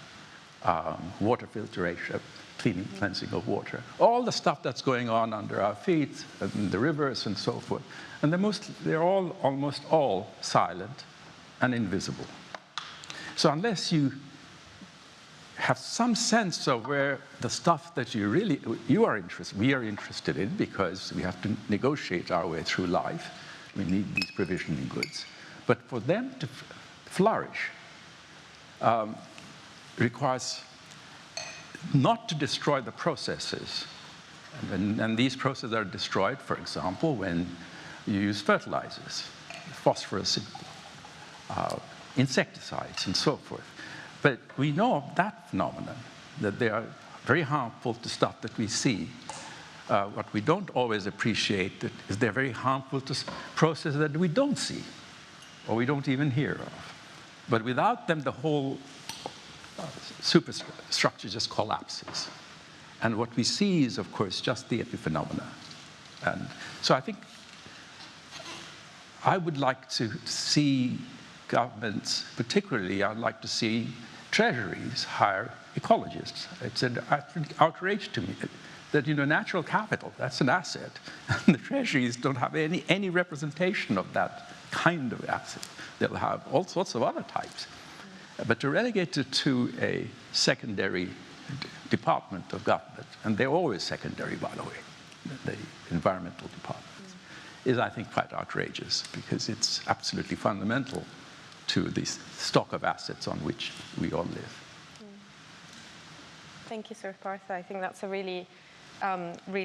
Water filtration, cleaning, cleansing of water. All the stuff that's going on under our feet, and the rivers and so forth. And they're almost all silent and invisible. So unless you have some sense of where the stuff that we are interested in, because we have to negotiate our way through life, we need these provisioning goods. But for them to flourish requires not to destroy the processes. And these processes are destroyed, for example, when you use fertilizers, phosphorus, insecticides, and so forth. But we know of that phenomenon, that they are very harmful to stuff that we see. What we don't always appreciate is they're very harmful to processes that we don't see, or we don't even hear of. But without them, the whole superstructure just collapses. And what we see is, of course, just the epiphenomena. And so I think I would like to see governments, particularly I'd like to see treasuries hire ecologists. It's an outrage to me that, natural capital, that's an asset. And the treasuries don't have any representation of that kind of asset. They'll have all sorts of other types. But to relegate it to a secondary department of government, and they're always secondary, by the way, the environmental departments, is, I think, quite outrageous, because it's absolutely fundamental to the stock of assets on which we all live. Thank you, Sir Partha. I think that's a really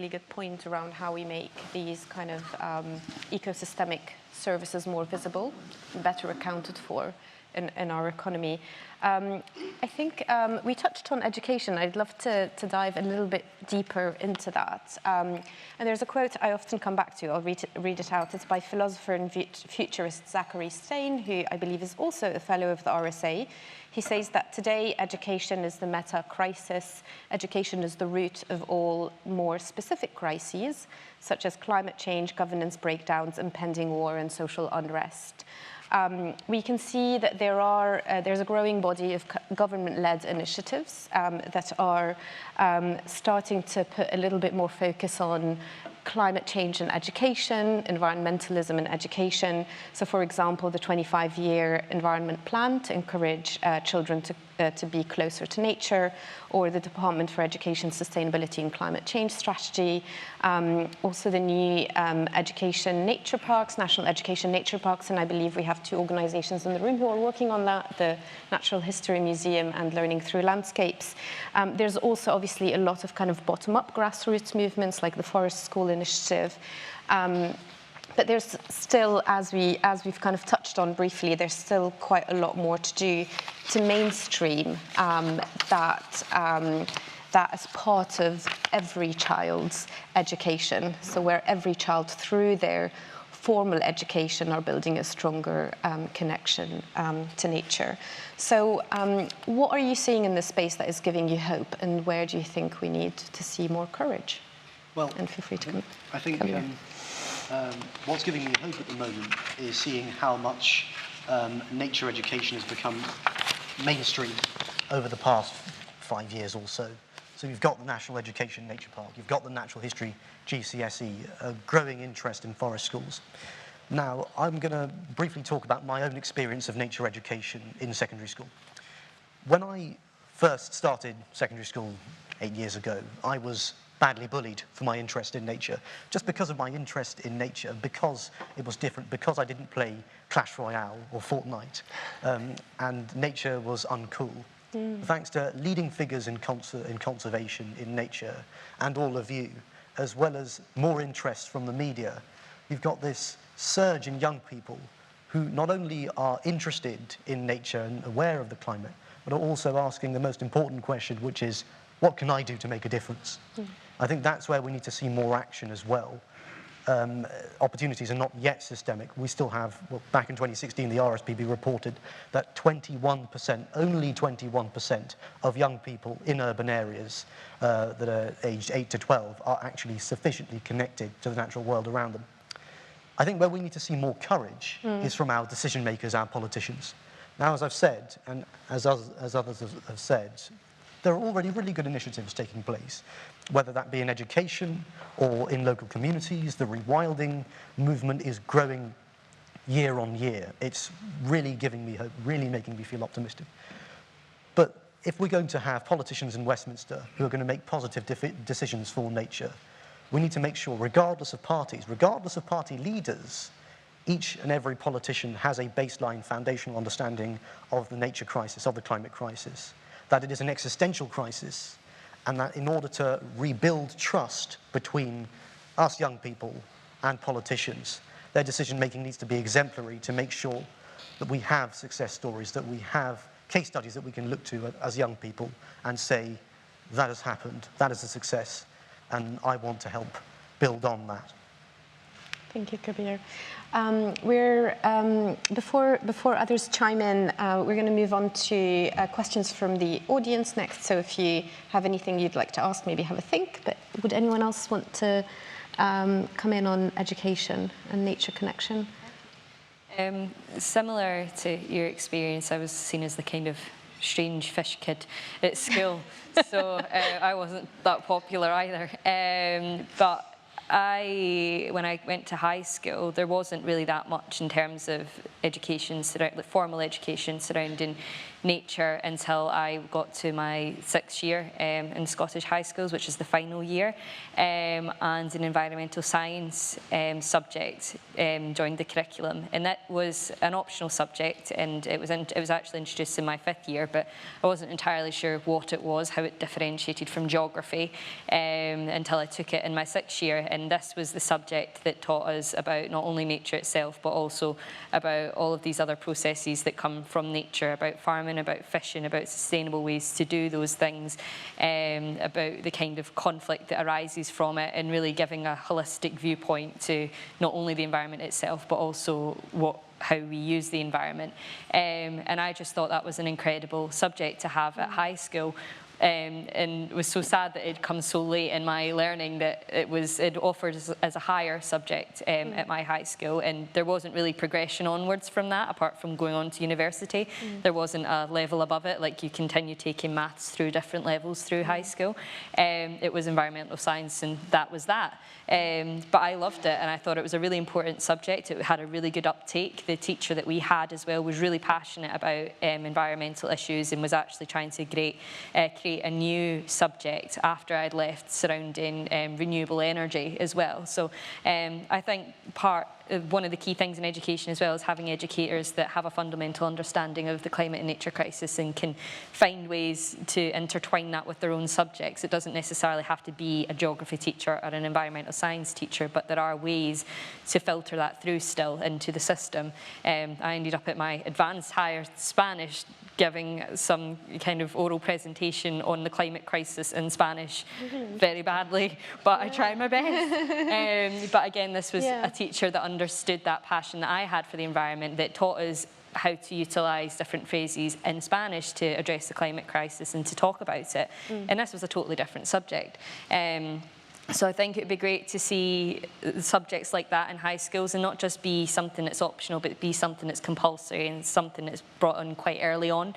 good point around how we make these kind of ecosystemic services more visible, better accounted for in our economy. I think we touched on education. I'd love to dive a little bit deeper into that. And there's a quote I often come back to. I'll read it out. It's by philosopher and futurist Zachary Stein, who I believe is also a fellow of the RSA. He says that today education is the meta-crisis. Education is the root of all more specific crises, such as climate change, governance breakdowns, impending war, and social unrest. We can see that there's a growing body of government-led initiatives that are starting to put a little bit more focus on climate change in education, environmentalism in education. So, for example, the 25-year environment plan to encourage children to be closer to nature, or the Department for Education, Sustainability and Climate Change strategy. Also the new education nature parks, National Education Nature Parks, and I believe we have two organizations in the room who are working on that, the Natural History Museum and Learning Through Landscapes. There's also obviously a lot of kind of bottom-up grassroots movements like the Forest School Initiative. But there's still, as we've kind of touched on briefly, there's still quite a lot more to do to mainstream that as part of every child's education. So where every child, through their formal education, are building a stronger connection to nature. So what are you seeing in this space that is giving you hope, and where do you think we need to see more courage? Well, and feel free to come. I think what's giving me hope at the moment is seeing how much nature education has become mainstream over the past 5 years or so. So you've got the National Education Nature Park, you've got the Natural History GCSE, a growing interest in forest schools. Now, I'm going to briefly talk about my own experience of nature education in secondary school. When I first started secondary school 8 years ago, I was badly bullied for my interest in nature, just because of my interest in nature, because it was different, because I didn't play Clash Royale or Fortnite, and nature was uncool. Thanks to leading figures in conservation, in nature, and all of you, as well as more interest from the media, you've got this surge in young people who not only are interested in nature and aware of the climate, but are also asking the most important question, which is, what can I do to make a difference? I think that's where we need to see more action as well. Opportunities are not yet systemic. We still have, well, back in 2016, the RSPB reported that 21%, only 21% of young people in urban areas that are aged 8 to 12 are actually sufficiently connected to the natural world around them. I think where we need to see more courage is from our decision makers, our politicians. Now, as I've said, and as others have said, there are already really good initiatives taking place, whether that be in education or in local communities. The rewilding movement is growing year on year. It's really giving me hope, really making me feel optimistic. But if we're going to have politicians in Westminster who are going to make positive decisions for nature, we need to make sure, regardless of parties, regardless of party leaders, each and every politician has a baseline foundational understanding of the nature crisis, of the climate crisis, that it is an existential crisis, and that in order to rebuild trust between us young people and politicians, their decision-making needs to be exemplary to make sure that we have success stories, that we have case studies that we can look to as young people and say, that has happened, that is a success, and I want to help build on that. Thank you, Kabir. Before others chime in, we're going to move on to questions from the audience next. So if you have anything you'd like to ask, maybe have a think. But would anyone else want to come in on education and nature connection? Similar to your experience, I was seen as the kind of strange fish kid at school. So I wasn't that popular either. But when I went to high school, there wasn't really that much in terms of education, like formal education surrounding nature until I got to my 6th year in Scottish high schools, which is the final year, and an environmental science subject joined the curriculum, and that was an optional subject, and it was actually introduced in my 5th year, but I wasn't entirely sure what it was, how it differentiated from geography, until I took it in my 6th year, and this was the subject that taught us about not only nature itself, but also about all of these other processes that come from nature, about farming, about fishing, about sustainable ways to do those things, about the kind of conflict that arises from it, and really giving a holistic viewpoint to not only the environment itself, but also how we use the environment. And I just thought that was an incredible subject to have at high school. And was so sad that it come so late in my learning that it offered as a higher subject at my high school, and there wasn't really progression onwards from that apart from going on to university. There wasn't a level above it, like you continue taking maths through different levels through high school. It was environmental science, and that was that. But I loved it, and I thought it was a really important subject. It had a really good uptake. The teacher that we had as well was really passionate about environmental issues and was actually trying to create a new subject after I'd left surrounding renewable energy as well. So I think one of the key things in education as well is having educators that have a fundamental understanding of the climate and nature crisis and can find ways to intertwine that with their own subjects. It doesn't necessarily have to be a geography teacher or an environmental science teacher, but there are ways to filter that through still into the system. I ended up at my advanced higher Spanish giving some kind of oral presentation on the climate crisis in Spanish very badly, but I tried my best. But again, this was a teacher that understood that passion that I had for the environment, that taught us how to utilise different phrases in Spanish to address the climate crisis and to talk about it. And this was a totally different subject. So I think it would be great to see subjects like that in high schools, and not just be something that's optional, but be something that's compulsory and something that's brought on quite early on.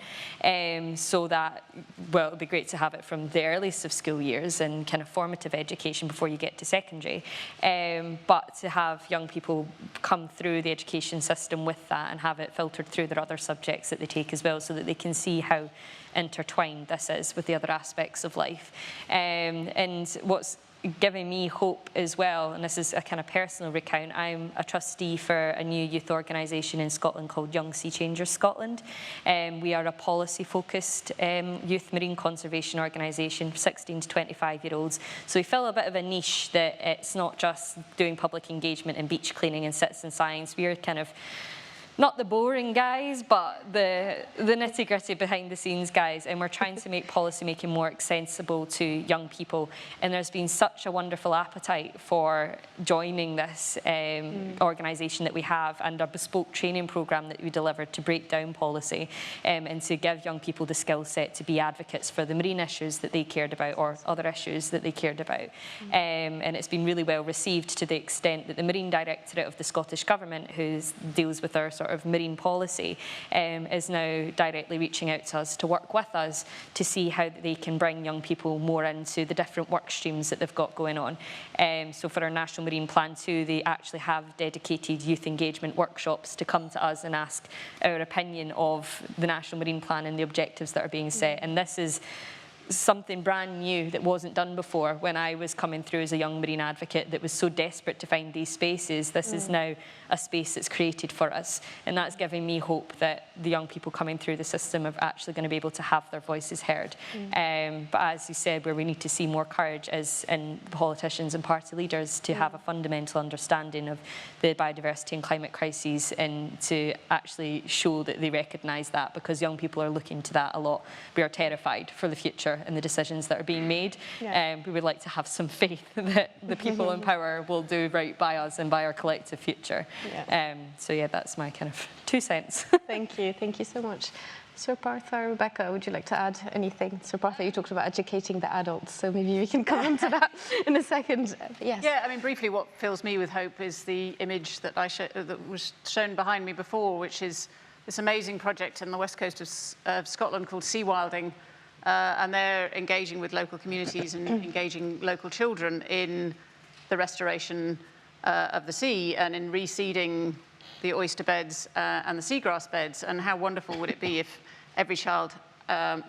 So that, well, it would be great to have it from the earliest of school years and kind of formative education before you get to secondary. But to have young people come through the education system with that and have it filtered through their other subjects that they take as well, so that they can see how intertwined this is with the other aspects of life. And what's giving me hope as well, and this is a kind of personal recount, I'm a trustee for a new youth organisation in Scotland called Young Sea Changers Scotland. We are a policy-focused youth marine conservation organisation for 16 to 25-year-olds. So we fill a bit of a niche that it's not just doing public engagement and beach cleaning and citizen science. We're kind of not the boring guys, but the nitty-gritty behind-the-scenes guys, and we're trying to make policy making more accessible to young people. And there's been such a wonderful appetite for joining this organisation that we have, and a bespoke training programme that we delivered to break down policy and to give young people the skill set to be advocates for the marine issues that they cared about, or other issues that they cared about. And it's been really well received, to the extent that the Marine Directorate of the Scottish Government, who deals with our sort of marine policy, is now directly reaching out to us to work with us to see how they can bring young people more into the different work streams that they've got going on. So for our National Marine Plan 2, they actually have dedicated youth engagement workshops to come to us and ask our opinion of the National Marine Plan and the objectives that are being set. And this is something brand new that wasn't done before. When I was coming through as a young marine advocate that was so desperate to find these spaces, this is now a space that's created for us, and that's giving me hope that the young people coming through the system are actually going to be able to have their voices heard. But as you said, where we need to see more courage is in politicians and party leaders to have a fundamental understanding of the biodiversity and climate crises, and to actually show that they recognise that, because young people are looking to that a lot. We are terrified for the future and the decisions that are being made. We would like to have some faith that the people in power will do right by us and by our collective future. So yeah, that's my kind of 2 cents. Thank you so much. Sir Partha, Rebecca, would you like to add anything? Sir Partha, you talked about educating the adults, so maybe we can come on to that in a second. Yes. Yeah, I mean, briefly, what fills me with hope is the image that that was shown behind me before, which is this amazing project in the west coast of Scotland called Rewilding, and they're engaging with local communities and engaging local children in the restoration of the sea and in reseeding the oyster beds and the seagrass beds. And how wonderful would it be if every child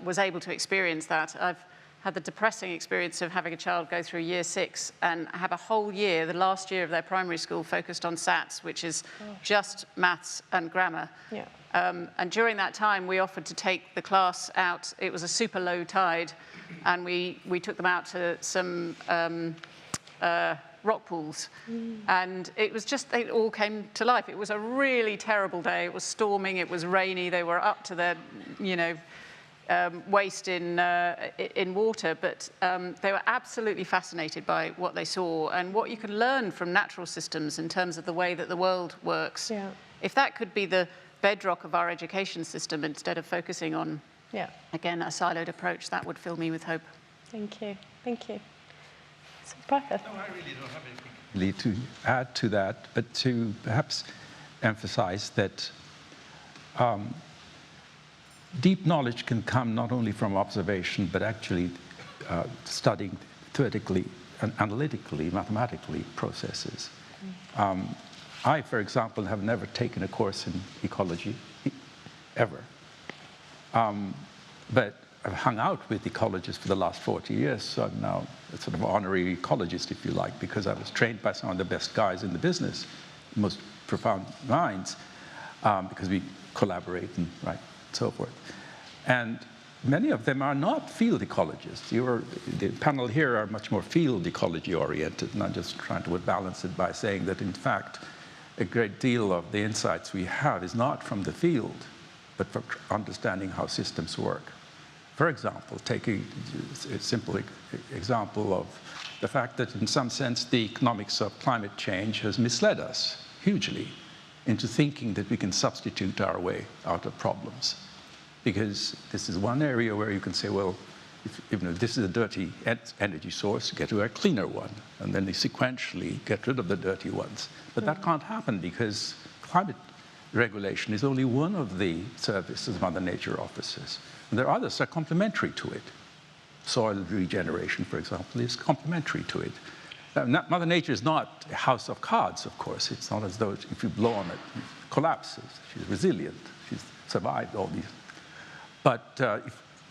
was able to experience that? I've had the depressing experience of having a child go through year 6 and have a whole year, the last year of their primary school, focused on SATs, which is just maths and grammar. And during that time, we offered to take the class out. It was a super low tide, and we took them out to some rock pools, and it was just, it all came to life. It was a really terrible day. It was storming, it was rainy, they were up to their, waist in water, but they were absolutely fascinated by what they saw and what you could learn from natural systems in terms of the way that the world works. If that could be the bedrock of our education system, instead of focusing on, again, a siloed approach, that would fill me with hope. Thank you. So, Partha. No, I really don't have anything really to add to that, but to perhaps emphasize that deep knowledge can come not only from observation, but actually studying theoretically and analytically, mathematically processes. I, for example, have never taken a course in ecology, ever. But I've hung out with ecologists for the last 40 years, so I'm now a sort of honorary ecologist, if you like, because I was trained by some of the best guys in the business, most profound minds, because we collaborate and so forth. And many of them are not field ecologists. The panel here are much more field ecology oriented, and I'm just trying to balance it by saying that, in fact, a great deal of the insights we have is not from the field, but from understanding how systems work. For example, taking a simple example of the fact that in some sense the economics of climate change has misled us hugely into thinking that we can substitute our way out of problems. Because this is one area where you can say, well, if this is a dirty energy source, get to a cleaner one, and then they sequentially get rid of the dirty ones. But that can't happen because climate regulation is only one of the services Mother Nature offers. And there are others that are complementary to it. Soil regeneration, for example, is complementary to it. Mother Nature is not a house of cards, of course. It's not as though if you blow on it, it collapses. She's resilient. She's survived all these.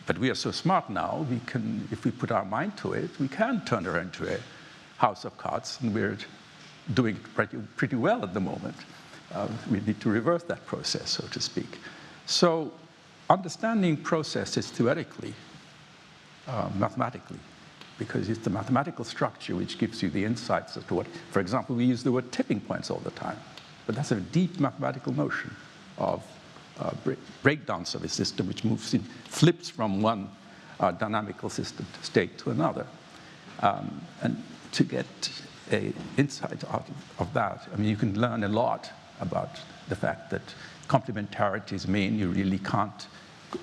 But we are so smart now, we can, if we put our mind to it, we can turn her into a house of cards, and we're doing pretty well at the moment. We need to reverse that process, so to speak. So understanding processes theoretically, mathematically, because it's the mathematical structure which gives you the insights as to what, for example, we use the word tipping points all the time, but that's a deep mathematical notion of breakdowns of a system which moves in, flips from one dynamical system state to another. And to get an insight out of that, I mean, you can learn a lot about the fact that complementarities mean you really can't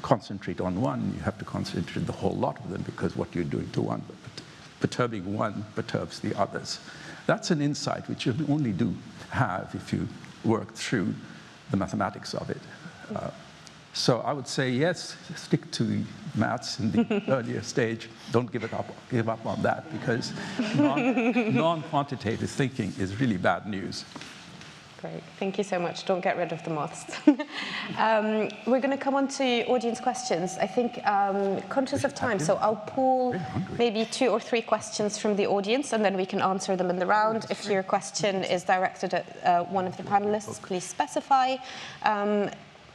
concentrate on one. You have to concentrate the whole lot of them, because what you're doing to one, perturbing one perturbs the others. That's an insight which you only do have if you work through the mathematics of it. So I would say, yes, stick to the maths in the earlier stage. Don't give up on that, because non-quantitative thinking is really bad news. Great, thank you so much. Don't get rid of the moths. We're going to come on to audience questions. I think, conscious of time, so I'll pull maybe 2 or 3 questions from the audience, and then we can answer them in the round. If your question is directed at one of the panelists, please specify.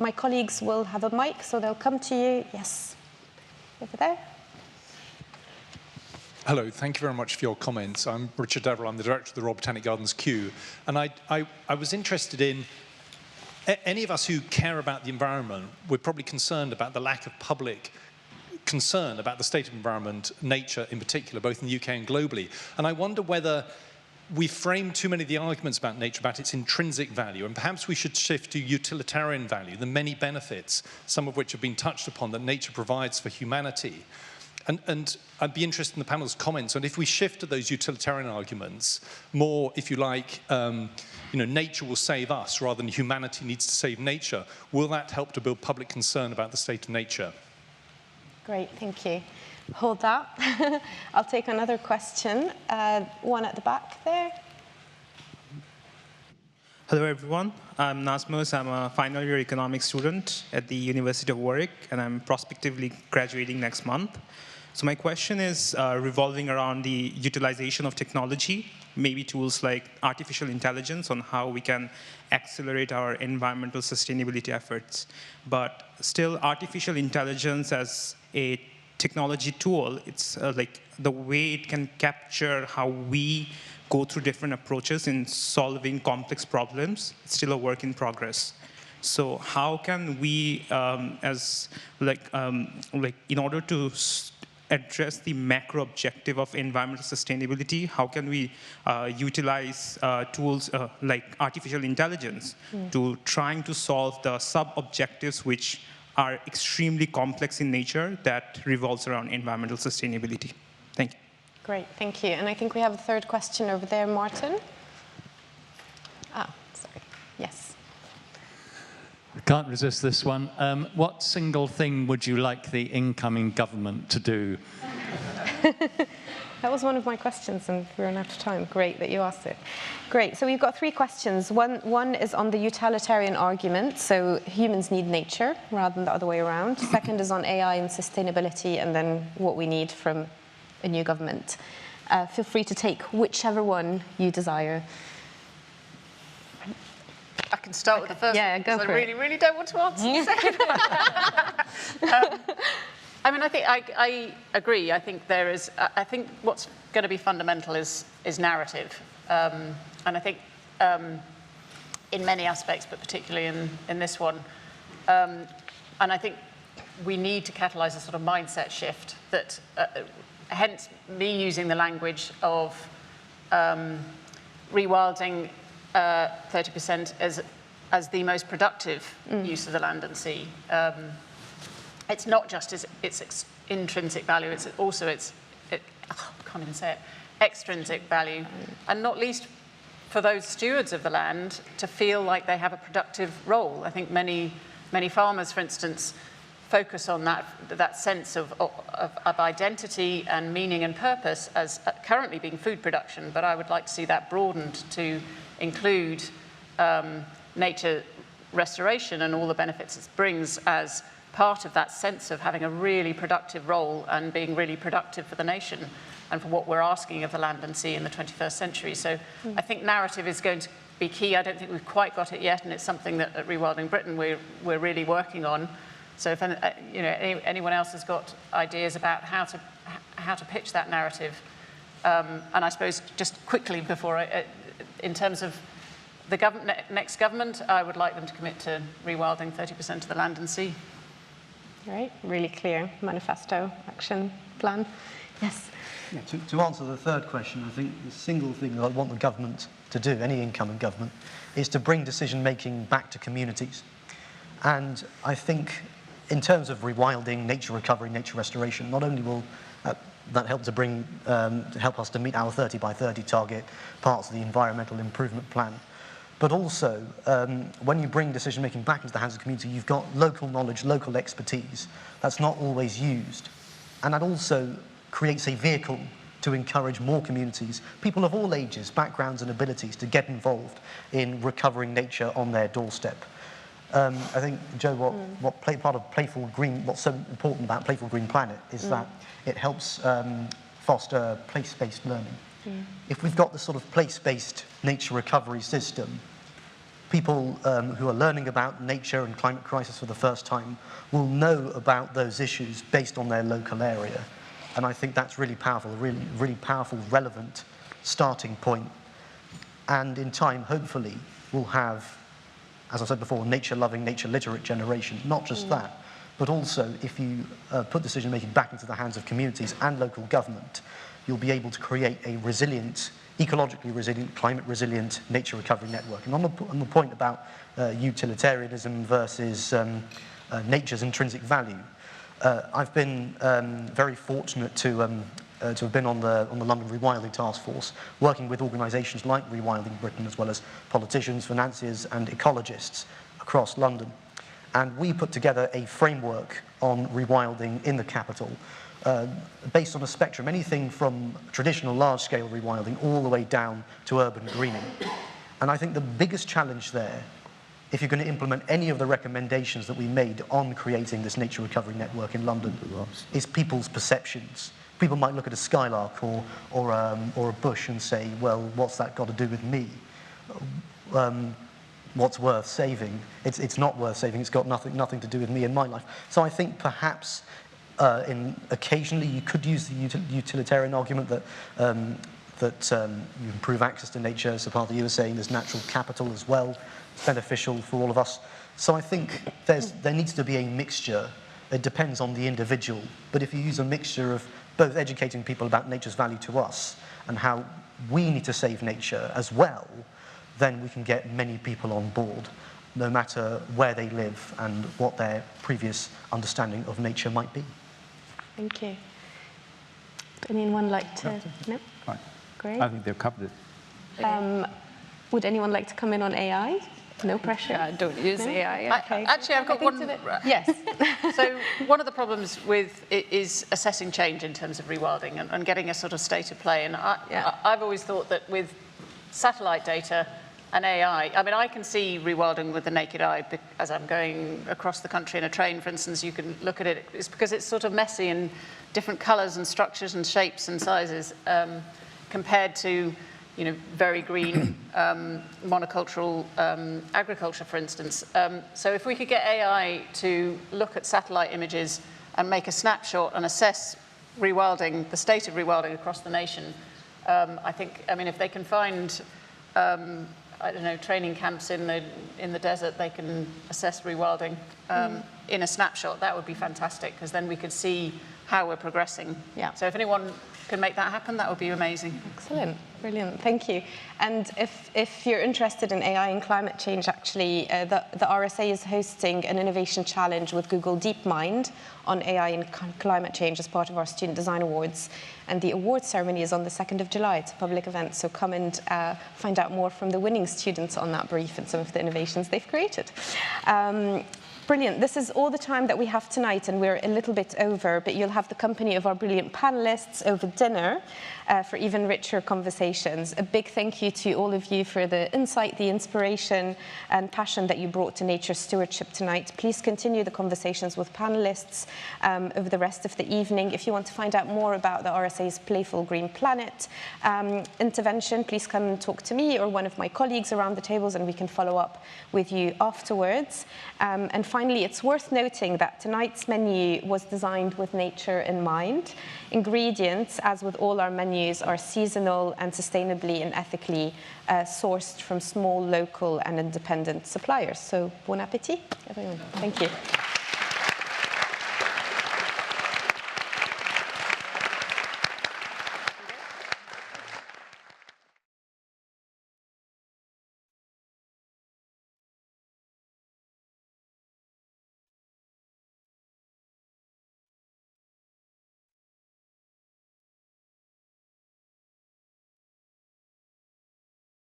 My colleagues will have a mic, so they'll come to you. Yes, over there. Hello, thank you very much for your comments. I'm Richard Deverill, I'm the director of the Royal Botanic Gardens Kew. And I was interested in, any of us who care about the environment, we're probably concerned about the lack of public concern about the state of environment, nature in particular, both in the UK and globally. And I wonder whether we frame too many of the arguments about nature, about its intrinsic value, and perhaps we should shift to utilitarian value, the many benefits, some of which have been touched upon, that nature provides for humanity. And I'd be interested in the panel's comments on if we shift to those utilitarian arguments, more, if you like, nature will save us rather than humanity needs to save nature. Will that help to build public concern about the state of nature? Great, thank you. Hold that. I'll take another question. One at the back there. Hello, everyone. I'm Nazmus. I'm a final year economics student at the University of Warwick, and I'm prospectively graduating next month. So my question is revolving around the utilization of technology, maybe tools like artificial intelligence on how we can accelerate our environmental sustainability efforts. But still, artificial intelligence as a technology tool, it's like the way it can capture how we go through different approaches in solving complex problems. It's still a work in progress. So how can we, in order to address the macro objective of environmental sustainability, how can we utilize tools like artificial intelligence to trying to solve the sub-objectives which are extremely complex in nature that revolves around environmental sustainability? Thank you. Great, thank you. And I think we have a third question over there, Martin. Sorry. Yes. I can't resist this one. What single thing would you like the incoming government to do? That was one of my questions, and we're out of time. Great that you asked it. Great, so we've got 3 questions. One is on the utilitarian argument, so humans need nature rather than the other way around. Second is on AI and sustainability, and then what we need from a new government. Feel free to take whichever one you desire. I can start with the first one, go for it. I really don't want to answer the second one. I mean, I agree. I think there is. I think what's going to be fundamental is narrative, and I think in many aspects, but particularly in this one, and I think we need to catalyse a sort of mindset shift. That, hence, me using the language of rewilding 30% as the most productive use of the land and sea. it's not just its intrinsic value, it's also I can't even say it, extrinsic value, and not least for those stewards of the land to feel like they have a productive role. I think many farmers, for instance, focus on that sense of identity and meaning and purpose as currently being food production, but I would like to see that broadened to include nature restoration and all the benefits it brings as part of that sense of having a really productive role and being really productive for the nation and for what we're asking of the land and sea in the 21st century. So I think narrative is going to be key. I don't think we've quite got it yet, and it's something that at Rewilding Britain we're really working on. So if anyone else has got ideas about how to pitch that narrative, and I suppose just quickly before in terms of the next government, I would like them to commit to rewilding 30% of the land and sea. Right, really clear manifesto, action plan. Yes. Yeah, to answer the third question, I think the single thing that I want the government to do, any incoming government, is to bring decision-making back to communities. And I think in terms of rewilding, nature recovery, nature restoration, not only will that help to help us to meet our 30 by 30 target, parts of the environmental improvement plan, but also when you bring decision-making back into the hands of the community, you've got local knowledge, local expertise that's not always used. And that also creates a vehicle to encourage more communities, people of all ages, backgrounds and abilities, to get involved in recovering nature on their doorstep. I think, Joe, part of Playful Green, what's so important about Playful Green Planet is that it helps foster place-based learning. If we've got this sort of place-based nature recovery system, people who are learning about nature and climate crisis for the first time will know about those issues based on their local area. And I think that's really powerful, really powerful, relevant starting point. And in time, hopefully, we'll have, as I said before, nature-loving, nature-literate generation. Not just that, but also if you put decision-making back into the hands of communities and local government, you'll be able to create a resilient, ecologically resilient, climate-resilient nature recovery network. And on the point about utilitarianism versus nature's intrinsic value, I've been very fortunate to have been on the London Rewilding Task Force, working with organisations like Rewilding Britain, as well as politicians, financiers and ecologists across London. And we put together a framework on rewilding in the capital, based on a spectrum, anything from traditional large-scale rewilding all the way down to urban greening. And I think the biggest challenge there, if you're going to implement any of the recommendations that we made on creating this nature recovery network in London, is people's perceptions. People might look at a skylark or a bush and say, well, what's that got to do with me? What's worth saving? It's not worth saving. It's got nothing to do with me in my life. So I think perhaps occasionally you could use the utilitarian argument that you improve access to nature. So Partha, you were saying there's natural capital as well. It's beneficial for all of us. So I think there needs to be a mixture. It depends on the individual. But if you use a mixture of both educating people about nature's value to us and how we need to save nature as well, then we can get many people on board, no matter where they live and what their previous understanding of nature might be. Thank you. Would anyone like to? No? Fine. Great. I think they've covered it. Would anyone like to come in on AI? No pressure. Yeah, don't use AI. Okay. Actually, I've got one. Yes. So one of the problems with it is assessing change in terms of rewilding and getting a sort of state of play. And I've always thought that with satellite data and AI, I mean, I can see rewilding with the naked eye as I'm going across the country in a train, for instance. You can look at it. It's because it's sort of messy and different colours and structures and shapes and sizes compared to, you know, very green monocultural agriculture, for instance. So if we could get AI to look at satellite images and make a snapshot and assess rewilding, the state of rewilding across the nation, I think, I mean, if they can find, I don't know, training camps in the desert, they can assess rewilding in a snapshot, that would be fantastic, because then we could see how we're progressing. Yeah. So if anyone can make that happen, that would be amazing. Excellent, brilliant, thank you. And if you're interested in AI and climate change, actually, the RSA is hosting an innovation challenge with Google DeepMind on AI and climate change as part of our Student Design Awards. And the award ceremony is on the 2nd of July. It's a public event, so come and find out more from the winning students on that brief and some of the innovations they've created. Brilliant. This is all the time that we have tonight, and we're a little bit over, but you'll have the company of our brilliant panelists over dinner for even richer conversations. A big thank you to all of you for the insight, the inspiration, and passion that you brought to nature stewardship tonight. Please continue the conversations with panelists over the rest of the evening. If you want to find out more about the RSA's Playful Green Planet intervention, please come and talk to me or one of my colleagues around the tables, and we can follow up with you afterwards. And finally, it's worth noting that tonight's menu was designed with nature in mind. Ingredients, as with all our menus, are seasonal and sustainably and ethically sourced from small, local and independent suppliers. So, bon appétit, everyone. Thank you.